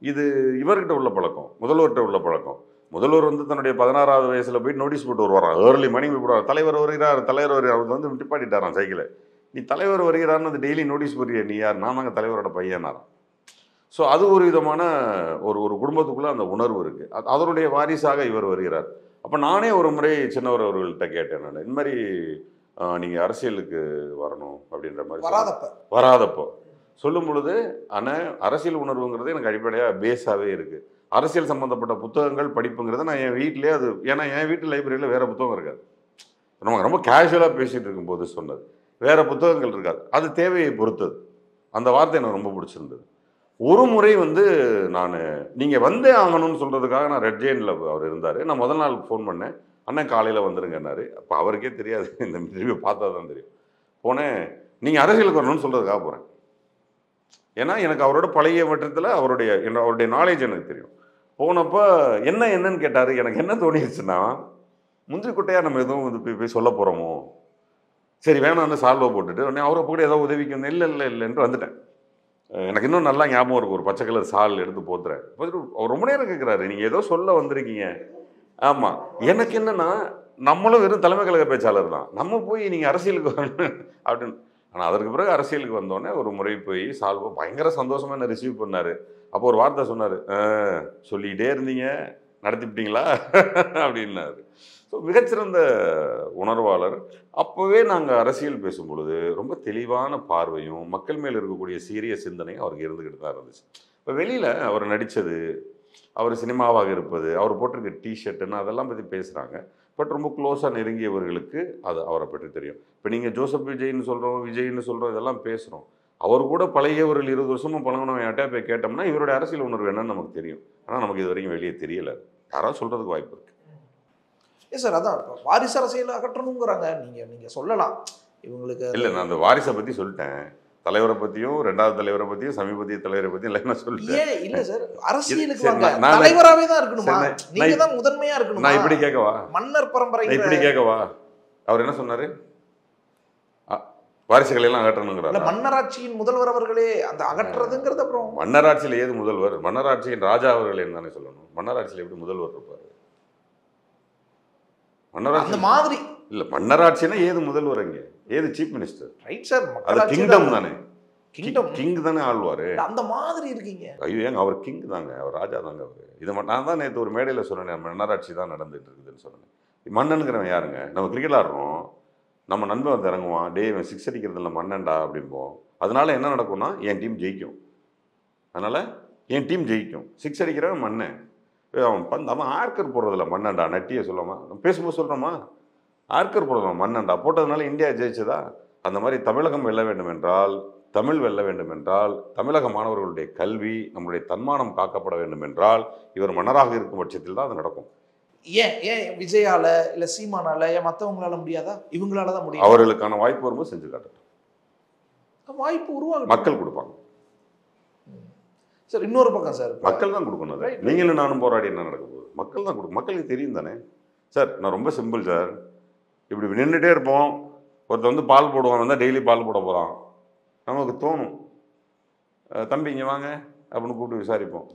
இது இவர்கிட்ட உள்ள பழக்கம், முதல்வர்கிட்ட உள்ள பழக்கம். முதல்வர் தன்னுடைய 16வது வயசில் போய் நோட்டீஸ் போட்டு வருவாராம். ஏர்லி மார்னிங் போய் போடுவார். தலைவர் வருகிறார் அவர் நிப்பாட்டிட்டாராம் சைக்கிளை. நீ தலைவர் வருகிறான்னு டெய்லி நோட்டீஸ் போடுறிய, நீ யார்? நான் தாங்க தலைவரோட பையனாராம். ஸோ அது ஒரு விதமான ஒரு குடும்பத்துக்குள்ளே அந்த உணர்வு இருக்குது. அதனுடைய வாரிசாக இவர் வருகிறார். அப்போ நானே ஒரு முறை சின்னவர் அவர்கள்ட்ட கேட்டேன், நான் இந்த மாதிரி நீங்கள் அரசியலுக்கு வரணும் அப்படின்ற மாதிரி வராதப்போ சொல்லும் பொழுது, ஆனால் அரசியல் உணர்வுங்கிறது எனக்கு அடிப்படையாக பேஸாகவே இருக்குது. அரசியல் சம்மந்தப்பட்ட புத்தகங்கள் படிப்புங்கிறத நான் என் வீட்டிலே ஏன்னா என் வீட்டு லைப்ரரியில் வேறு புத்தகம் இருக்காது. நமக்கு ரொம்ப கேஷுவலாக பேசிகிட்டு இருக்கும்போது சொன்னது, வேறு புத்தகங்கள் இருக்காது. அது தேவையை பொறுத்தது. அந்த வார்த்தை எனக்கு ரொம்ப பிடிச்சிருந்தது. ஒரு முறை நான் நீங்கள் வந்தே ஆகணும்னு சொல்கிறதுக்காக நான் ரெட் ஜெயினில் அவர் இருந்தார். நான் முதல் நாள் ஃபோன் பண்ணேன், அண்ணன் காலையில் வந்துருங்கன்னாரு. அப்போ அவருக்கே தெரியாது, இந்த ரிவ்யூ பார்த்தா தான் தெரியும். போனேன், நீங்கள் அரசியலுக்கு வரணும்னு சொல்கிறதுக்காக போகிறேன். ஏன்னா எனக்கு அவரோட பழைய மட்டத்தில் அவருடைய நாலேஜ் எனக்கு தெரியும். போனப்போ என்னன்னு கேட்டார். எனக்கு என்ன தோணிடுச்சுன்னா, முந்திரி குட்டையாக நம்ம எதுவும் போய் சொல்ல போகிறோமோ, சரி வேணான்னு சால்வை போட்டுட்டு உடனே அவரை கூட ஏதோ உதவிக்கு இல்லைன்ட்டு வந்துட்டேன். எனக்கு இன்னும் நல்லா ஞாபகம் இருக்கும், ஒரு பச்சை கலர் சால் எடுத்து போத்துறேன். அவர் ரொம்ப நேரம் கேட்குறாரு, நீங்கள் ஏதோ சொல்ல வந்திருக்கீங்க. ஆமாம், எனக்கு என்னென்னா, நம்மளும் வெறும் தலைமை கழக பேச்சாளர் தான், நம்ம போய் நீங்கள் அரசியலுக்கு வரணும் அப்படின்னு. ஆனால் அதற்கு பிறகு அரசியலுக்கு வந்தோடனே ஒரு முறை போய் சால்வை பயங்கர சந்தோஷமாக என்ன ரிசீவ் பண்ணார். அப்போ ஒரு வார்த்தை சொன்னார், சொல்லிக்கிட்டே இருந்தீங்க, நடத்திவிட்டீங்களா அப்படின்னாரு. ஸோ மிகச்சிறந்த உணர்வாளர். அப்போவே நாங்கள் அரசியல் பேசும் பொழுது ரொம்ப தெளிவான பார்வையும் மக்கள் மேல் இருக்கக்கூடிய சீரிய சிந்தனையும் அவருக்கு இருந்துக்கிட்டு தான் இருந்துச்சு. இப்போ வெளியில் அவர் நடித்தது, அவர் சினிமாவாக இருப்பது, அவர் போட்டிருக்க டிஷர்ட்டுன்னு அதெல்லாம் பற்றி பேசுகிறாங்க. பட் ரொம்ப க்ளோஸாக நெருங்கியவர்களுக்கு அது அவரை பற்றி தெரியும். இப்போ நீங்கள் ஜோசப் விஜய்னு சொல்கிறோம், விஜய்னு சொல்கிறோம், இதெல்லாம் பேசுகிறோம். அவர் கூட பழகியவர்கள் 20 வருஷமும் பழகினவன் யார்ட்டா போய் கேட்டோம்னா இவருடைய அரசியல் உணர்வு என்னன்னு நமக்கு தெரியும். ஆனால் நமக்கு இது வரைக்கும் வெளியே தெரியலை. யாராவது சொல்கிறதுக்கு வாய்ப்பு இருக்குது. சார் அதான் வாரிசு அரசியல் அகற்றணுங்கிறாங்க. நீங்கள் சொல்லலாம் இவங்களுக்கு. இல்லை, நான் அந்த வாரிசை பற்றி சொல்லிட்டேன். தலைவரை பற்றியும் 2வது தலைவரை பற்றியும் சமீபத்திய தலைவரை பற்றியும் இல்லை நான் சொல்லிட்டேன். இல்லை சார், அரசியலுக்கு தலைவராகவே தான் இருக்கணுமா? நீங்க தான் முதன்மையா இருக்கணும். நான் இப்படி கேட்கவா? மன்னர் பரம்பரை இப்படி கேட்கவா? அவர் என்ன சொன்னாரு? வாரிசுகளை எல்லாம் அகற்றணுங்கிறார். மன்னராட்சியின் முதல்வர் அவர்களே அந்த அகற்றுறதுங்கிறது. அப்புறம் மன்னராட்சியில் ஏது முதல்வர்? மன்னராட்சியின் ராஜா அவர்கள் தானே சொல்லணும். மன்னராட்சியில் எப்படி முதல்வர் இருப்பாரு? மன்னராட்சி மாதிரி இல்ல. மன்னராட்சினா ஏது முதல்வர்? அங்கே ஏது சீஃப் மினிஸ்டர்? ரைட் சார், அது கிங்டம் தானே. கிங் தானே ஆழ்வாரு. அந்த மாதிரி இருக்கீங்க. ஐயோ, ஏங்க அவர் கிங் தாங்க, அவர் ராஜா தாங்க அவர். இதை நான் தான் நேற்று ஒரு மேடையில் சொன்னேன், மன்னராட்சி தான் நடந்துட்டு இருக்குதுன்னு சொன்னேன். மன்னனுங்கிறவன் யாருங்க? நம்ம கிரிக்கெட் ஆடுறோம், நம்ம நண்பன் வந்து இறங்குவான், டே இவன் 6 அடிக்கிறது இல்லை மன்னன்டா அப்படிம்போம். அதனால என்ன நடக்கும்னா என் டீம் ஜெயிக்கும். அதனால என் டீம் ஜெயிக்கும். 6 அடிக்கிறவன் மன்னன். அவன் ஆர்க்கர் போடுறதில்ல மன்னன்டா, நட்டியை சொல்லாமா பேசும்போது சொல்கிறோமா? ஆர்க்கர் போடுறோம் மன்னன்டா போட்டதுனால இந்தியா ஜெயிச்சதா? அந்த மாதிரி தமிழகம் வெல்ல வேண்டும் என்றால், தமிழ் வெல்ல வேண்டும் என்றால், தமிழக மாணவர்களுடைய கல்வி, நம்முடைய தன்மானம் காக்கப்பட வேண்டும் என்றால் இவர் மன்னராக இருக்கும் பட்சத்தில் தான் அது நடக்கும். ஏன் விஜயால இல்ல சீமானால, ஏன் மற்றவங்களால முடியாதா? இவங்களால தான் முடியும். அவர்களுக்கான வாய்ப்பு வரும்போது செஞ்சு காட்டட்டும். வாய்ப்பு உருவாங்க, மக்கள் கொடுப்பாங்க சார். இன்னொரு பக்கம் சார், மக்கள் தான் கொடுக்கணும். நீங்களும் நானும் போராடி என்ன நடக்க போகுது? மக்கள் தான் கொடுக்கும். மக்களுக்கு தெரியும் தானே சார். நான் ரொம்ப சிம்பிள் சார். இப்படி நின்றுட்டே இருப்போம், ஒருத்தர் வந்து பால் போடுவான், வந்தால் டெய்லி பால் போட போகிறான். நமக்கு தோணும், தம்பி இங்கே வாங்க அப்படின்னு கூப்பிட்டு விசாரிப்போம்.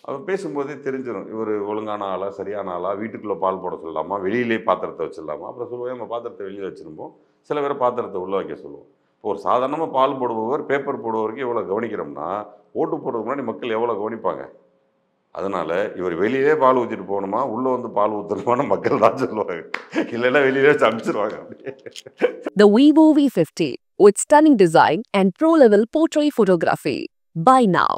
அவர் பேசும்போதே தெரிஞ்சிடும் இவர் ஒழுங்கான ஆளா, சரியான ஆளா, வீட்டுக்குள்ளே பால் போட சொல்லலாமா, வெளியிலே பாத்திரத்தை வச்சிடலாமா. அப்புறம் சொல்லுவோம் நம்ம பாத்திரத்தை வெளியே வச்சுருப்போம், சில பேர் பாத்திரத்தை உள்ளே வைக்க சொல்லுவோம். இப்போ ஒரு சாதாரணமாக பால் போடுபவர், பேப்பர் போடுவவருக்கு எவ்வளோ கவனிக்கிறோம்னா, ஓட்டு போடுறதுக்கு முன்னாடி மக்கள் எவ்வளோ கவனிப்பாங்க. அதனால் இவர் வெளியிலே பால் ஊற்றிட்டு போகணுமா, உள்ளே வந்து பால் ஊற்றணுமான்னு மக்கள் தான் சொல்லுவாங்க. இல்லைன்னா வெளியிலே அனுப்பிச்சிருவாங்க. The Vivo V50 with stunning design and pro-level portrait photography. Buy now.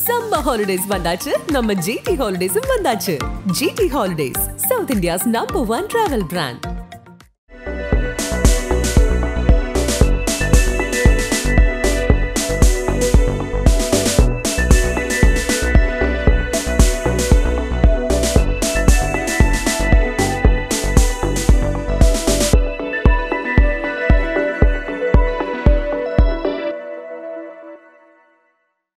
Summer holidays வந்தாச்சு, நம்ம GT Holidays வந்தாச்சு. GT Holidays, South India's #1 travel brand.